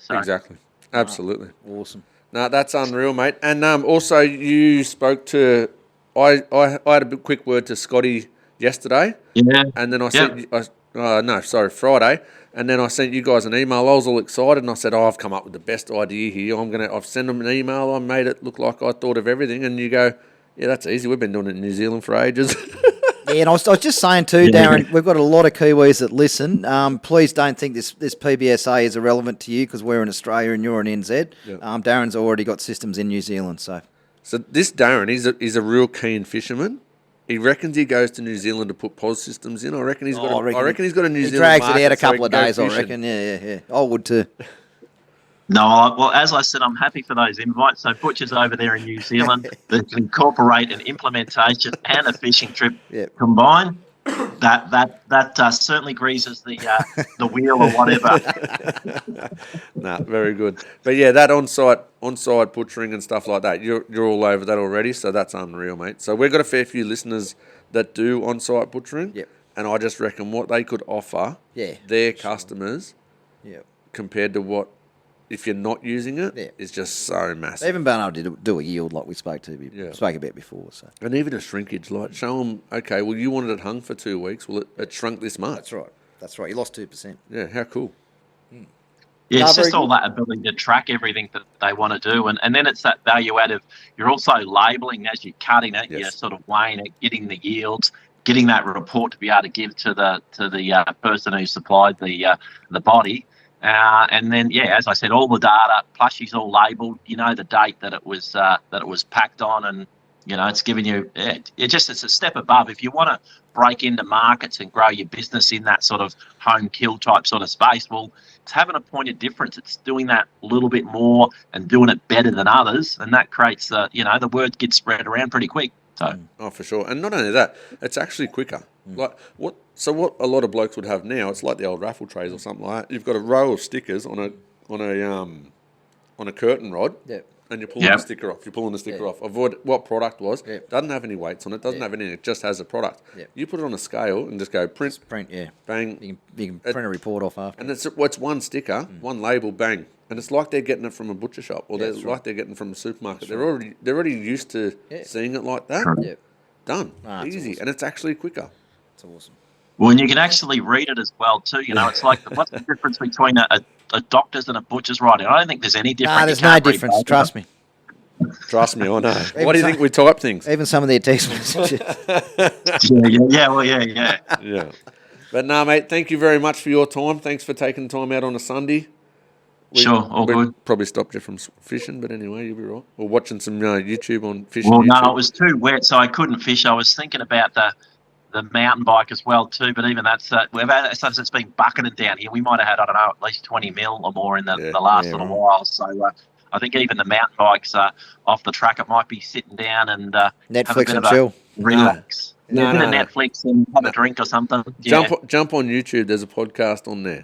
Speaker 5: So
Speaker 3: Exactly. Absolutely.
Speaker 2: Awesome.
Speaker 3: No, that's unreal, mate. And also you spoke to, I had a quick word to Scotty yesterday.
Speaker 5: Yeah.
Speaker 3: And then I sent, Friday. And then I sent you guys an email. I was all excited, and I said, I've come up with the best idea here. I've sent them an email. I made it look like I thought of everything. And you go, yeah, that's easy. We've been doing it in New Zealand for ages.
Speaker 2: Yeah, and I was just saying too, Darren, we've got a lot of Kiwis that listen. Please don't think this PBSA is irrelevant to you because we're in Australia and you're in NZ.
Speaker 3: Yep.
Speaker 2: Darren's already got systems in New Zealand, so.
Speaker 3: So this Darren, he's a real keen fisherman. He reckons he goes to New Zealand to put POS systems in. I reckon he's got a New Zealand
Speaker 2: He drags it
Speaker 3: market
Speaker 2: out a
Speaker 3: so he
Speaker 2: couple of
Speaker 3: can go
Speaker 2: days, I
Speaker 3: fishing.
Speaker 2: reckon. Yeah. I would too.
Speaker 5: No, well, as I said, I'm happy for those invites. So Butcher's over there in New Zealand that can incorporate an implementation and a fishing trip combined. That certainly greases the wheel or whatever.
Speaker 3: Nah, very good. But yeah, that on-site butchering and stuff like that, you're all over that already, so that's unreal, mate. So we've got a fair few listeners that do on-site butchering, and I just reckon what they could offer their customers compared to what, if you're not using it, is just so massive.
Speaker 2: Even being able to do a yield like we spoke about before. So.
Speaker 3: And even a shrinkage, like show them, okay, well, you wanted it hung for 2 weeks, well, it shrunk this much.
Speaker 2: That's right. You lost 2%.
Speaker 3: Yeah, how cool.
Speaker 5: Yeah, it's just all that ability to track everything that they want to do. And then it's that value add of, you're also labelling as you're cutting it, you're sort of weighing it, getting the yields, getting that report to be able to give to the person who supplied the body. And then, as I said, all the data, plushies all labelled. You know the date that it was packed on, and it's giving you. It's a step above. If you want to break into markets and grow your business in that sort of home kill type sort of space, well, it's having a point of difference. It's doing that a little bit more and doing it better than others, and that creates the word gets spread around pretty quick. So
Speaker 3: Oh, for sure. And not only that, it's actually quicker. Like what a lot of blokes would have now, it's like the old raffle trays or something like that. You've got a row of stickers on a curtain rod.
Speaker 2: Yep.
Speaker 3: And you're pulling
Speaker 5: Yep.
Speaker 3: the sticker off. You're pulling the sticker off. Avoid what product was.
Speaker 2: Yep.
Speaker 3: Doesn't have any weights on it. Doesn't have anything. It just has a product.
Speaker 2: Yep.
Speaker 3: You put it on a scale and just go print,
Speaker 2: Print, yeah.
Speaker 3: bang,
Speaker 2: You can print a report off after.
Speaker 3: and it's one sticker, one label, bang, and it's like they're getting it from a butcher shop or
Speaker 2: that's right.
Speaker 3: they're getting it from a supermarket. They're already used to
Speaker 2: Yeah.
Speaker 3: seeing it like that.
Speaker 2: Yep.
Speaker 3: Done,
Speaker 2: Ah, that's
Speaker 3: easy,
Speaker 2: awesome.
Speaker 3: and it's actually quicker.
Speaker 2: It's awesome.
Speaker 5: well, and you can actually read it as well too. You know, it's like what's the difference between a doctor's and a butcher's writing? I don't think there's any difference.
Speaker 2: Nah,
Speaker 5: You
Speaker 2: there's no
Speaker 5: can't read
Speaker 2: difference.
Speaker 5: both of
Speaker 2: Trust
Speaker 5: them.
Speaker 2: me.
Speaker 3: Trust me, I know. Why do you think we type things?
Speaker 2: Even some of their text messages.
Speaker 5: Yeah.
Speaker 3: Yeah, but no, mate. Thank you very much for your time. Thanks for taking time out on a Sunday.
Speaker 5: Sure, all
Speaker 3: we
Speaker 5: good.
Speaker 3: Probably stopped you from fishing, but anyway, you'll be right. Or watching some YouTube on fishing.
Speaker 5: Well,
Speaker 3: YouTube.
Speaker 5: no, it was too wet, so I couldn't fish. I was thinking about the mountain bike as well too, but even that's we've had since it's been bucketed down here. We might have had at least 20 mil or more in the last little while. So I think even the mountain bikes off the track. It might be sitting down and have a
Speaker 2: Netflix
Speaker 5: bit
Speaker 2: and
Speaker 5: of a
Speaker 2: chill.
Speaker 5: relax.
Speaker 3: No,
Speaker 5: a bit
Speaker 3: no.
Speaker 5: of Netflix and have a drink or something. Yeah.
Speaker 3: Jump on YouTube. There's a podcast on there.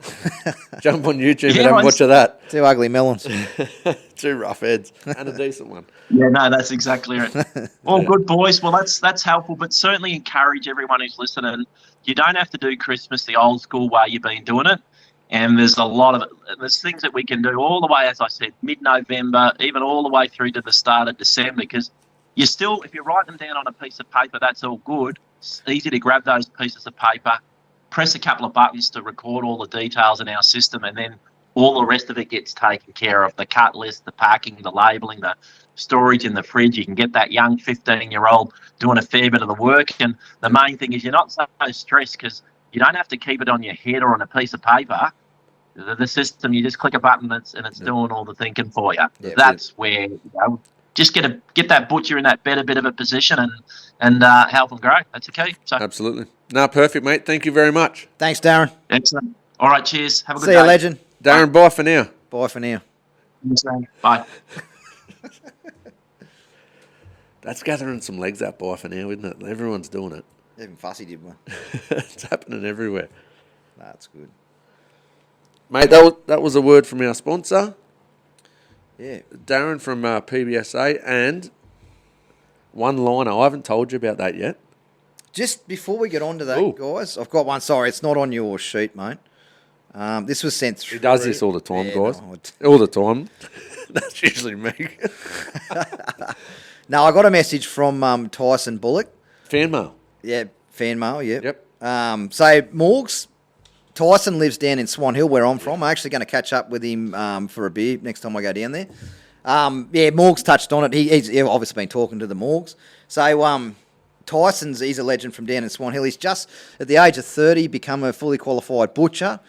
Speaker 3: Jump on YouTube
Speaker 5: Yeah,
Speaker 3: and have a watch of that.
Speaker 2: Two ugly melons.
Speaker 3: 2 rough heads and a decent one.
Speaker 5: Yeah, no, that's exactly it. All good, boys. Well, that's helpful, but certainly encourage everyone who's listening. You don't have to do Christmas the old school way you've been doing it. And there's there's things that we can do all the way, as I said, mid-November, even all the way through to the start of December, because if you write them down on a piece of paper, that's all good. It's easy to grab those pieces of paper, press a couple of buttons to record all the details in our system, and then all the rest of it gets taken care of. The cut list, the packing, the labelling, the storage in the fridge. You can get that young 15-year-old doing a fair bit of the work. And the main thing is you're not so stressed because you don't have to keep it on your head or on a piece of paper. The system, you just click a button and it's doing all the thinking for you.
Speaker 2: Yeah,
Speaker 5: That's where, just get that butcher in that better bit of a position and help them grow. That's okay. So,
Speaker 3: Absolutely. No, perfect, mate. Thank you very much.
Speaker 2: Thanks, Darren.
Speaker 5: excellent. All right, cheers. Have a good
Speaker 2: See
Speaker 5: day.
Speaker 2: you, legend.
Speaker 3: Darren, bye for now.
Speaker 2: Bye for now.
Speaker 5: Bye.
Speaker 3: That's gathering some legs up by for now, isn't it? Everyone's doing it.
Speaker 2: Even Fussy did one.
Speaker 3: It's happening everywhere.
Speaker 2: That's good.
Speaker 3: Mate, that was a word from our sponsor,
Speaker 2: Yeah.
Speaker 3: Darren from PBSA, and one liner. I haven't told you about that yet.
Speaker 2: Just before we get on to that,
Speaker 3: Ooh.
Speaker 2: guys, I've got one. Sorry, it's not on your sheet, mate. This was sent through.
Speaker 3: He does this all the time,
Speaker 2: Yeah,
Speaker 3: guys.
Speaker 2: no,
Speaker 3: All the time. That's usually me.
Speaker 2: No, I got a message from Tyson Bullock.
Speaker 3: Fan mail.
Speaker 2: Yeah, fan mail, yeah.
Speaker 3: Yep.
Speaker 2: So, Morgs, Tyson lives down in Swan Hill, where I'm from. I'm actually going to catch up with him for a beer next time I go down there. Morgs touched on it. He's obviously been talking to the Morgs. So, he's a legend from down in Swan Hill. He's just, at the age of 30, become a fully qualified butcher.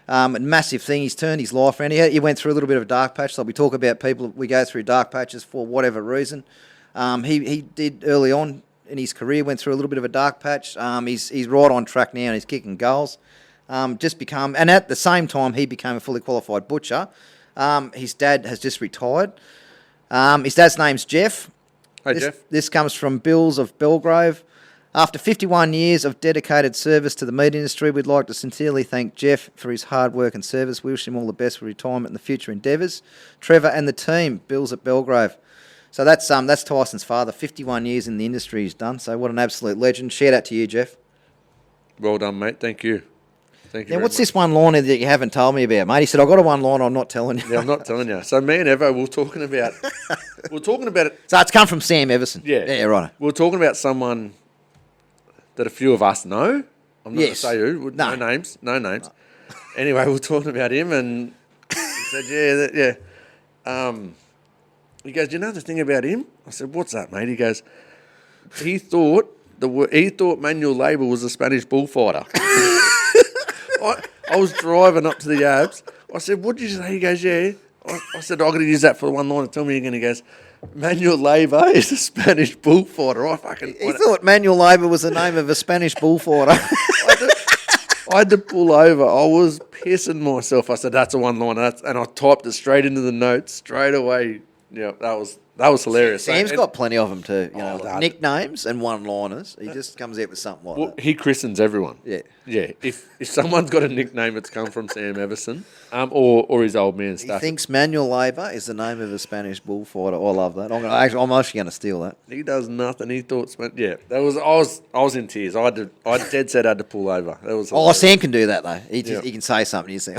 Speaker 2: A massive thing. He's turned his life around. He went through a little bit of a dark patch. Like we talk about people, we go through dark patches for whatever reason. He did early on in his career, went through a little bit of a dark patch. He's right on track now and he's kicking goals. And at the same time, he became a fully qualified butcher. His dad has just retired. His dad's name's Jeff.
Speaker 3: Hey, Jeff.
Speaker 2: This comes from Bills of Belgrave. After 51 years of dedicated service to the meat industry, we'd like to sincerely thank Jeff for his hard work and service. We wish him all the best for retirement and the future endeavours. Trevor and the team, Bills at Belgrave. So that's Tyson's father. 51 years in the industry he's done. So what an absolute legend. Shout out to you, Jeff.
Speaker 3: Well done, mate. Thank you. Thank you.
Speaker 2: Now,
Speaker 3: very
Speaker 2: what's
Speaker 3: much.
Speaker 2: this one liner that you haven't told me about, mate? He said, I've got a one liner I'm not telling you.
Speaker 3: Yeah, I'm not telling you. So me and Evo, we're talking about it.
Speaker 2: So it's come from Sam Everson.
Speaker 3: Yeah.
Speaker 2: Yeah, right.
Speaker 3: We're talking about someone that a few of us know. I'm not going to
Speaker 2: Yes.
Speaker 3: say who.
Speaker 2: No.
Speaker 3: No names. No names. Anyway, we're talking about him, and he said, yeah. He goes, do you know the thing about him? I said, what's that, mate? He goes, he thought Manuel Labour was a Spanish bullfighter. I was driving up to the Abs. I said, what did you say? He goes, yeah. I said, I'm going to use that for one line. Tell me again. He goes, Manuel Labour is a Spanish bullfighter.
Speaker 2: He thought Manuel Labour was the name of a Spanish bullfighter.
Speaker 3: I had to pull over. I was pissing myself. I said, that's a one-liner. And I typed it straight into the notes straight away. Yeah, that was hilarious.
Speaker 2: Sam's
Speaker 3: And-
Speaker 2: got plenty of them too. You know,
Speaker 3: Oh,
Speaker 2: like
Speaker 3: that-
Speaker 2: nicknames and one-liners. He just comes out with something like
Speaker 3: Well,
Speaker 2: that.
Speaker 3: he christens everyone.
Speaker 2: Yeah.
Speaker 3: Yeah. If someone's got a nickname, it's come from Sam Everson, or his old man
Speaker 2: He
Speaker 3: stuff.
Speaker 2: thinks Manuel Leyva is the name of a Spanish bullfighter. I love that. I'm actually going to steal that.
Speaker 3: He does nothing. He thought, yeah, that was. I was in tears. I dead set had to pull over. That was.
Speaker 2: Oh,
Speaker 3: hilarious.
Speaker 2: Sam can do that though. He
Speaker 3: Yeah.
Speaker 2: he can say something. You say,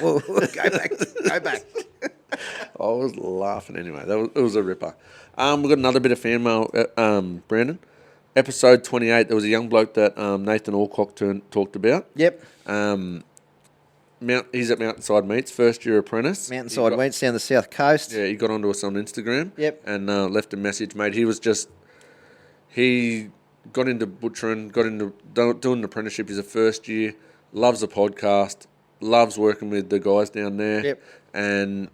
Speaker 2: "Whoa, go back, go back."
Speaker 3: I was laughing anyway. It was a ripper. We've got another bit of fan mail, Brandon. Episode 28, there was a young bloke that Nathan Alcock talked about.
Speaker 2: Yep.
Speaker 3: He's at Mountainside Meats, first year apprentice.
Speaker 2: Mountainside
Speaker 3: He got-
Speaker 2: Meats down the south coast.
Speaker 3: Yeah, he got onto us on Instagram.
Speaker 2: Yep.
Speaker 3: And left a message, mate. He got into butchering, got into doing an apprenticeship. He's a first year, loves the podcast, loves working with the guys down there.
Speaker 2: Yep.
Speaker 3: And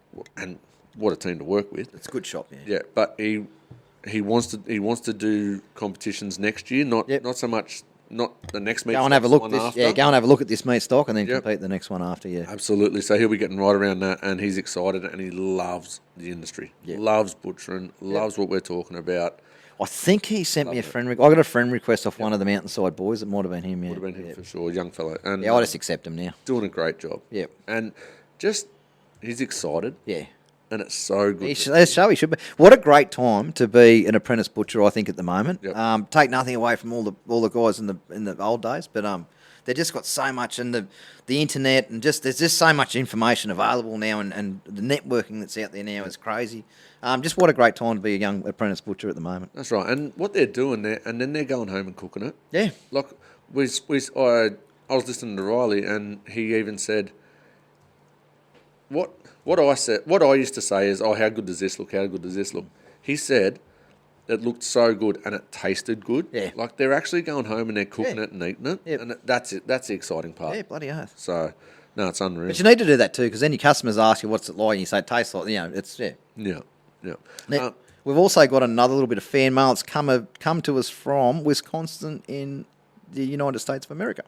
Speaker 3: what a team to work with.
Speaker 2: It's a good shop. Yeah.
Speaker 3: Yeah, but he wants to do competitions next year, not so much the next meet.
Speaker 2: Go and have a look.
Speaker 3: one
Speaker 2: This,
Speaker 3: after.
Speaker 2: yeah, go and have a look at this meat stock, and then
Speaker 3: Yep.
Speaker 2: compete the next one after. Yeah.
Speaker 3: Absolutely. So he'll be getting right around that, and he's excited, and he loves the industry.
Speaker 2: Yep.
Speaker 3: Loves butchering, loves what we're talking about.
Speaker 2: I think he sent me a friend. I got a friend request off one of the Mountainside boys. It might have been him. Yeah.
Speaker 3: Would have been him
Speaker 2: yeah.
Speaker 3: for sure, young fellow. And
Speaker 2: Yeah, I just accept him now.
Speaker 3: doing a great job.
Speaker 2: Yep.
Speaker 3: And just he's excited,
Speaker 2: Yeah.
Speaker 3: and it's so good.
Speaker 2: Let's show he should be. What a great time to be an apprentice butcher, I think, at the moment.
Speaker 3: Yep.
Speaker 2: Take nothing away from all the guys in the old days, but they just got so much, and the internet, and there's just so much information available now, and the networking that's out there now is crazy. Just what a great time to be a young apprentice butcher at the moment.
Speaker 3: That's right. And what they're doing there, and then they're going home and cooking it.
Speaker 2: Yeah.
Speaker 3: Like I was listening to Riley, and he even said, what I used to say is, oh, how good does this look? How good does this look? He said it looked so good and it tasted good.
Speaker 2: Yeah.
Speaker 3: Like they're actually going home and they're cooking
Speaker 2: Yeah.
Speaker 3: it and eating it.
Speaker 2: Yep.
Speaker 3: And that's it. That's the exciting part.
Speaker 2: Yeah, bloody oath.
Speaker 3: So, no, it's unreal.
Speaker 2: But you need to do that too, because then your customers ask you what's it like, and you say it tastes like. It's yeah.
Speaker 3: Yeah. Yeah.
Speaker 2: Now, we've also got another little bit of fan mail. It's come to us from Wisconsin in the United States of America.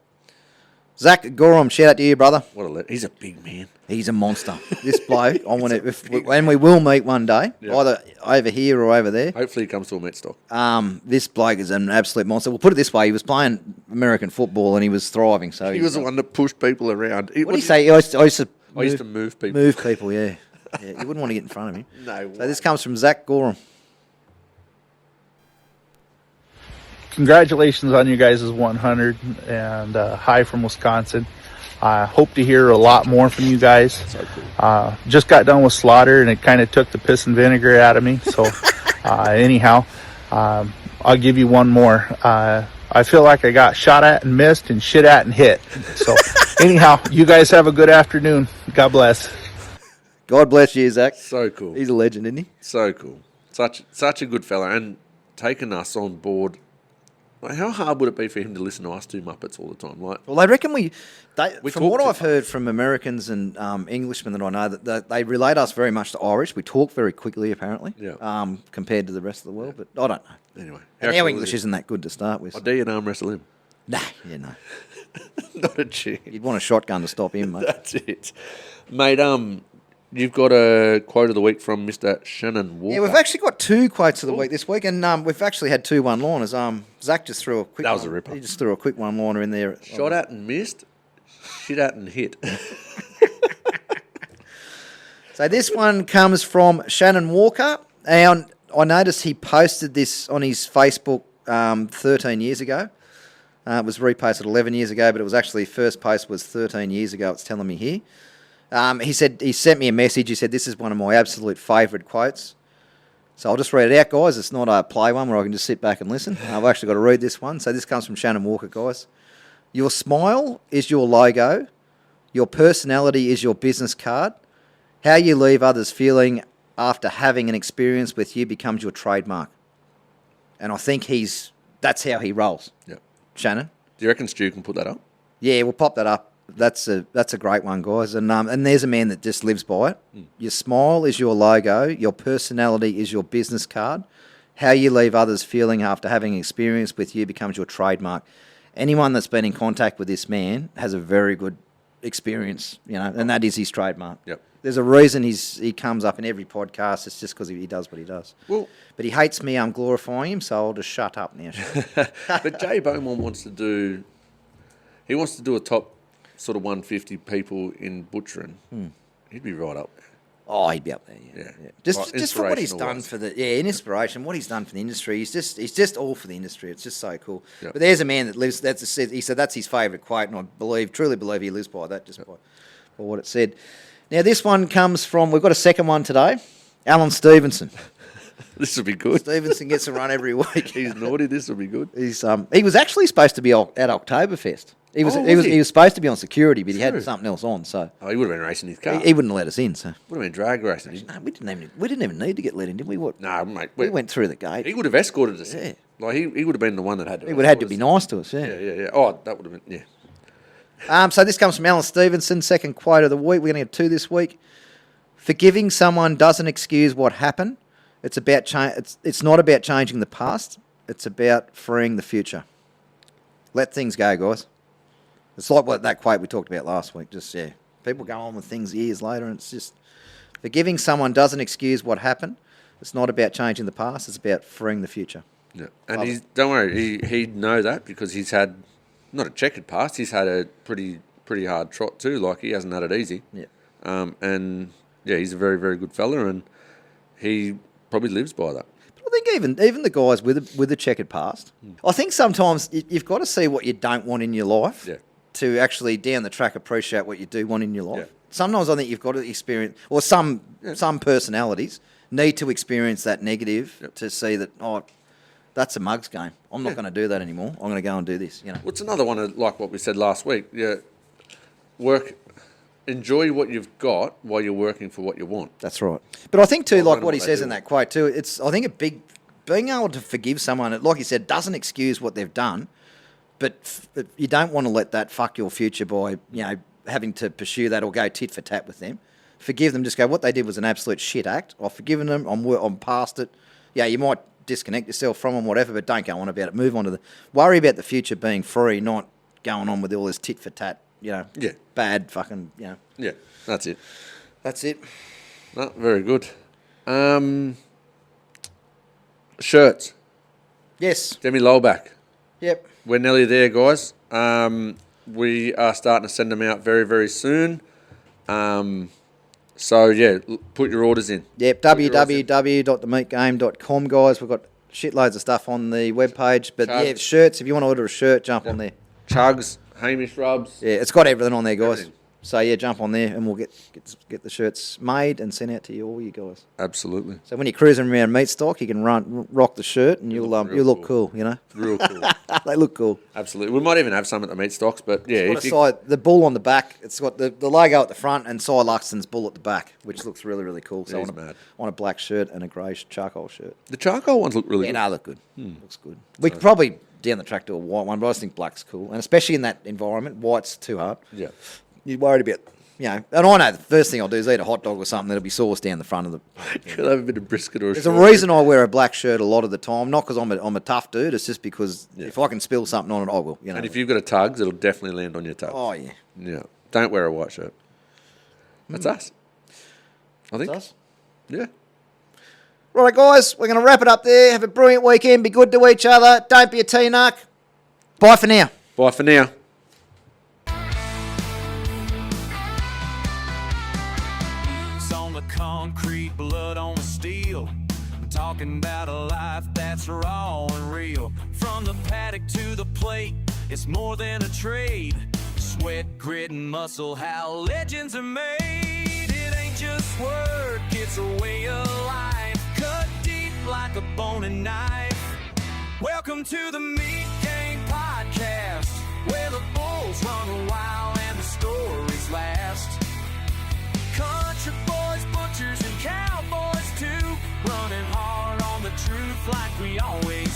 Speaker 2: Zach Gorham, shout out to you, brother.
Speaker 3: He's a big man.
Speaker 2: He's a monster. This bloke, I want to, and we will meet one day,
Speaker 3: Yeah.
Speaker 2: either over here or over there.
Speaker 3: Hopefully he comes to a meat stock.
Speaker 2: This bloke is an absolute monster. We'll put it this way: he was playing American football and he was thriving. So
Speaker 3: He was the one that pushed people around.
Speaker 2: What do you say? I used to
Speaker 3: I used to move people.
Speaker 2: Move people, yeah. Yeah, you wouldn't want to get in front of him.
Speaker 3: No
Speaker 2: So this comes from Zach Gorham.
Speaker 6: Congratulations on you guys' 100, and hi from Wisconsin. I hope to hear a lot more from you guys. Just got done with slaughter, and it kind of took the piss and vinegar out of me. So anyhow, I'll give you one more. I feel like I got shot at and missed and shit at and hit. So anyhow, you guys have a good afternoon. God bless.
Speaker 2: God bless you, Zach.
Speaker 3: So cool.
Speaker 2: He's a legend, isn't he?
Speaker 3: So cool. Such a good fella, and taking us on board. Like, how hard would it be for him to listen to us two Muppets all the time? Like,
Speaker 2: Well, they reckon
Speaker 3: We
Speaker 2: from
Speaker 3: talk
Speaker 2: what
Speaker 3: too
Speaker 2: I've heard from Americans and Englishmen that I know, that they relate us very much to Irish. We talk very quickly, apparently,
Speaker 3: Yeah.
Speaker 2: Compared to the rest of the world. But I don't know.
Speaker 3: anyway,
Speaker 2: And
Speaker 3: how
Speaker 2: our
Speaker 3: cool
Speaker 2: English
Speaker 3: is it?
Speaker 2: isn't that good to start with.
Speaker 3: I dare you to arm wrestle him.
Speaker 2: Nah, yeah, no.
Speaker 3: Not a chance.
Speaker 2: You'd want a shotgun to stop him, mate.
Speaker 3: That's it, mate. You've got a quote of the week from Mr. Shannon Walker.
Speaker 2: Yeah, we've actually got two quotes of the week this week, and we've actually had two one-liners. Zach just threw a quick.
Speaker 3: That was a ripper.
Speaker 2: He just threw a quick one-liner in there.
Speaker 3: Shot at and missed, shit at and hit.
Speaker 2: So this one comes from Shannon Walker, and I noticed he posted this on his Facebook 13 years ago. It was reposted 11 years ago, but it was actually first post was 13 years ago. It's telling me here. He said he sent me a message. He said this is one of my absolute favourite quotes. So I'll just read it out, guys. It's not a play one where I can just sit back and listen. I've actually got to read this one. So this comes from Shannon Walker, guys. Your smile is your logo. Your personality is your business card. How you leave others feeling after having an experience with you becomes your trademark. And I think that's how he rolls.
Speaker 3: Yeah.
Speaker 2: Shannon?
Speaker 3: Do you reckon Stu can put that up?
Speaker 2: Yeah, we'll pop that up. That's a great one, guys. And there's a man that just lives by it. Your smile is your logo. Your personality is your business card. How you leave others feeling after having experience with you becomes your trademark. Anyone that's been in contact with this man has a very good experience, and that is his trademark.
Speaker 3: Yep.
Speaker 2: There's a reason he comes up in every podcast. It's just because he does what he does.
Speaker 3: Well,
Speaker 2: But he hates me. I'm glorifying him, so I'll just shut up now.
Speaker 3: but Jay Beaumont wants to do. He wants to do a top sort of 150 people in butchering. He'd be right up there.
Speaker 2: Oh, he'd be up there. Yeah. Just
Speaker 3: Like
Speaker 2: for what he's done
Speaker 3: inspirational-wise.
Speaker 2: for the in inspiration, what he's done for the industry. He's just all for the industry. It's just so cool.
Speaker 3: Yep.
Speaker 2: But there's a man that lives. He said that's his favourite quote, and I truly believe he lives by that. Just by what it said. Now this one comes from. We've got a second one today. Alan Stevenson.
Speaker 3: This will be good.
Speaker 2: Stevenson gets a run every week.
Speaker 3: He's naughty. This will be good.
Speaker 2: He was actually supposed to be at Oktoberfest. He was
Speaker 3: Oh,
Speaker 2: he
Speaker 3: was
Speaker 2: was
Speaker 3: he?
Speaker 2: he was supposed to be on security, but he
Speaker 3: True.
Speaker 2: had something else on, so
Speaker 3: Oh, he would have been racing his car.
Speaker 2: he wouldn't let us in. So
Speaker 3: would have been drag racing. He-
Speaker 2: no, we didn't even need to get let in, did we? What?
Speaker 3: No, mate.
Speaker 2: We went through the gate.
Speaker 3: He would have escorted us.
Speaker 2: Yeah.
Speaker 3: Like he would have been the one that had to.
Speaker 2: He would have had to
Speaker 3: escort
Speaker 2: be
Speaker 3: us.
Speaker 2: nice to us.
Speaker 3: Yeah. Oh, that would have been yeah.
Speaker 2: So this comes from Alan Stevenson, second quote of the week. We're going to get two this week. Forgiving someone doesn't excuse what happened. It's about it's not about changing the past. It's about freeing the future. Let things go, guys. It's like that quote we talked about last week. Just people go on with things years later, and it's just forgiving someone doesn't excuse what happened. It's not about changing the past. It's about freeing the future.
Speaker 3: Yeah. And don't worry, he'd know that because he's had not a checkered past. He's had a pretty hard trot too. Like he hasn't had it easy.
Speaker 2: Yeah.
Speaker 3: And yeah, he's a very very good fella, and he probably lives by that.
Speaker 2: I think even the guys with a checkered past, I think sometimes you've got to see what you don't want in your life
Speaker 3: Yeah.
Speaker 2: to actually down the track appreciate what you do want in your life.
Speaker 3: Yeah.
Speaker 2: Sometimes I think you've got to experience, or some personalities need to experience that negative to see that, oh, that's a mugs game. I'm not going to do that anymore. I'm going to go and do this. You know.
Speaker 3: Well, it's another one of, like what we said last week. Yeah, enjoy what you've got while you're working for what you want.
Speaker 2: That's right. But I think too,
Speaker 3: Well,
Speaker 2: like
Speaker 3: learn
Speaker 2: what he
Speaker 3: what they
Speaker 2: says
Speaker 3: do.
Speaker 2: in that quote too, it's I think being able to forgive someone, like he said, doesn't excuse what they've done, but you don't want to let that fuck your future by having to pursue that or go tit for tat with them. Forgive them. Just go. What they did was an absolute shit act. I've forgiven them. I'm past it. Yeah, you might disconnect yourself from them, whatever, but don't go on about it. Move on to worry about the future being free, not going on with all this tit for tat.
Speaker 3: Yeah.
Speaker 2: Bad fucking.
Speaker 3: Yeah, that's it.
Speaker 2: That's it.
Speaker 3: No, very good. Shirts.
Speaker 2: Yes.
Speaker 3: Demi Lowback.
Speaker 2: Yep.
Speaker 3: We're nearly there, guys. We are starting to send them out very, very soon. So, yeah, put your orders in.
Speaker 2: Yep, www.themeatgame.com, guys. We've got shitloads of stuff on the webpage. But
Speaker 3: Chugs.
Speaker 2: yeah, shirts, if you want to order a shirt, jump on there.
Speaker 3: Chugs, Hamish rubs.
Speaker 2: Yeah, it's got everything on there, guys.
Speaker 3: Everything.
Speaker 2: So yeah, jump on there and we'll get the shirts made and sent out to you, all you guys.
Speaker 3: Absolutely.
Speaker 2: So when you're cruising around Meat Stock, you can rock the shirt and you'll look cool, you know.
Speaker 3: Real cool.
Speaker 2: They look cool.
Speaker 3: Absolutely. We might even have some at the meat stocks, but yeah.
Speaker 2: It's got the bull on the back. It's got the logo at the front and Cy Luxton's bull at the back, which looks really, really cool. So
Speaker 3: Yeah,
Speaker 2: I
Speaker 3: he's
Speaker 2: want,
Speaker 3: mad.
Speaker 2: want a black shirt and a grey charcoal shirt.
Speaker 3: The charcoal ones look really
Speaker 2: Yeah,
Speaker 3: good.
Speaker 2: no, look good. Looks good. We could probably down the track do a white one, but I just think black's cool, and especially in that environment, white's too hard.
Speaker 3: Yeah.
Speaker 2: You're worried about, and I know the first thing I'll do is eat a hot dog or something that'll be sauce down the front of the.
Speaker 3: Could have a bit of brisket or a
Speaker 2: There's a
Speaker 3: short
Speaker 2: reason I wear a black shirt a lot of the time, not because I'm a tough dude. It's just because if I can spill something on it, I will. You know.
Speaker 3: And if you've got a tugs, it'll definitely land on your tugs.
Speaker 2: oh yeah,
Speaker 3: Yeah. Don't wear a white shirt. That's us. I think.
Speaker 2: us.
Speaker 3: Yeah.
Speaker 2: Right, guys, we're going to wrap it up there. Have a brilliant weekend. Be good to each other. Don't be a T-narc. Bye for now.
Speaker 3: Bye for now.
Speaker 1: It's on the concrete, blood on the steel. I'm talking about a life that's raw and real. From the paddock to the plate, it's more than a trade. Sweat, grit, and muscle, how legends are made. It ain't just work, it's a way of life. Cut deep like a bone and knife. Welcome to the Meat Game Podcast, where the bulls run wild and the stories last. Country boys, butchers, and cowboys too, running hard on the truth like we always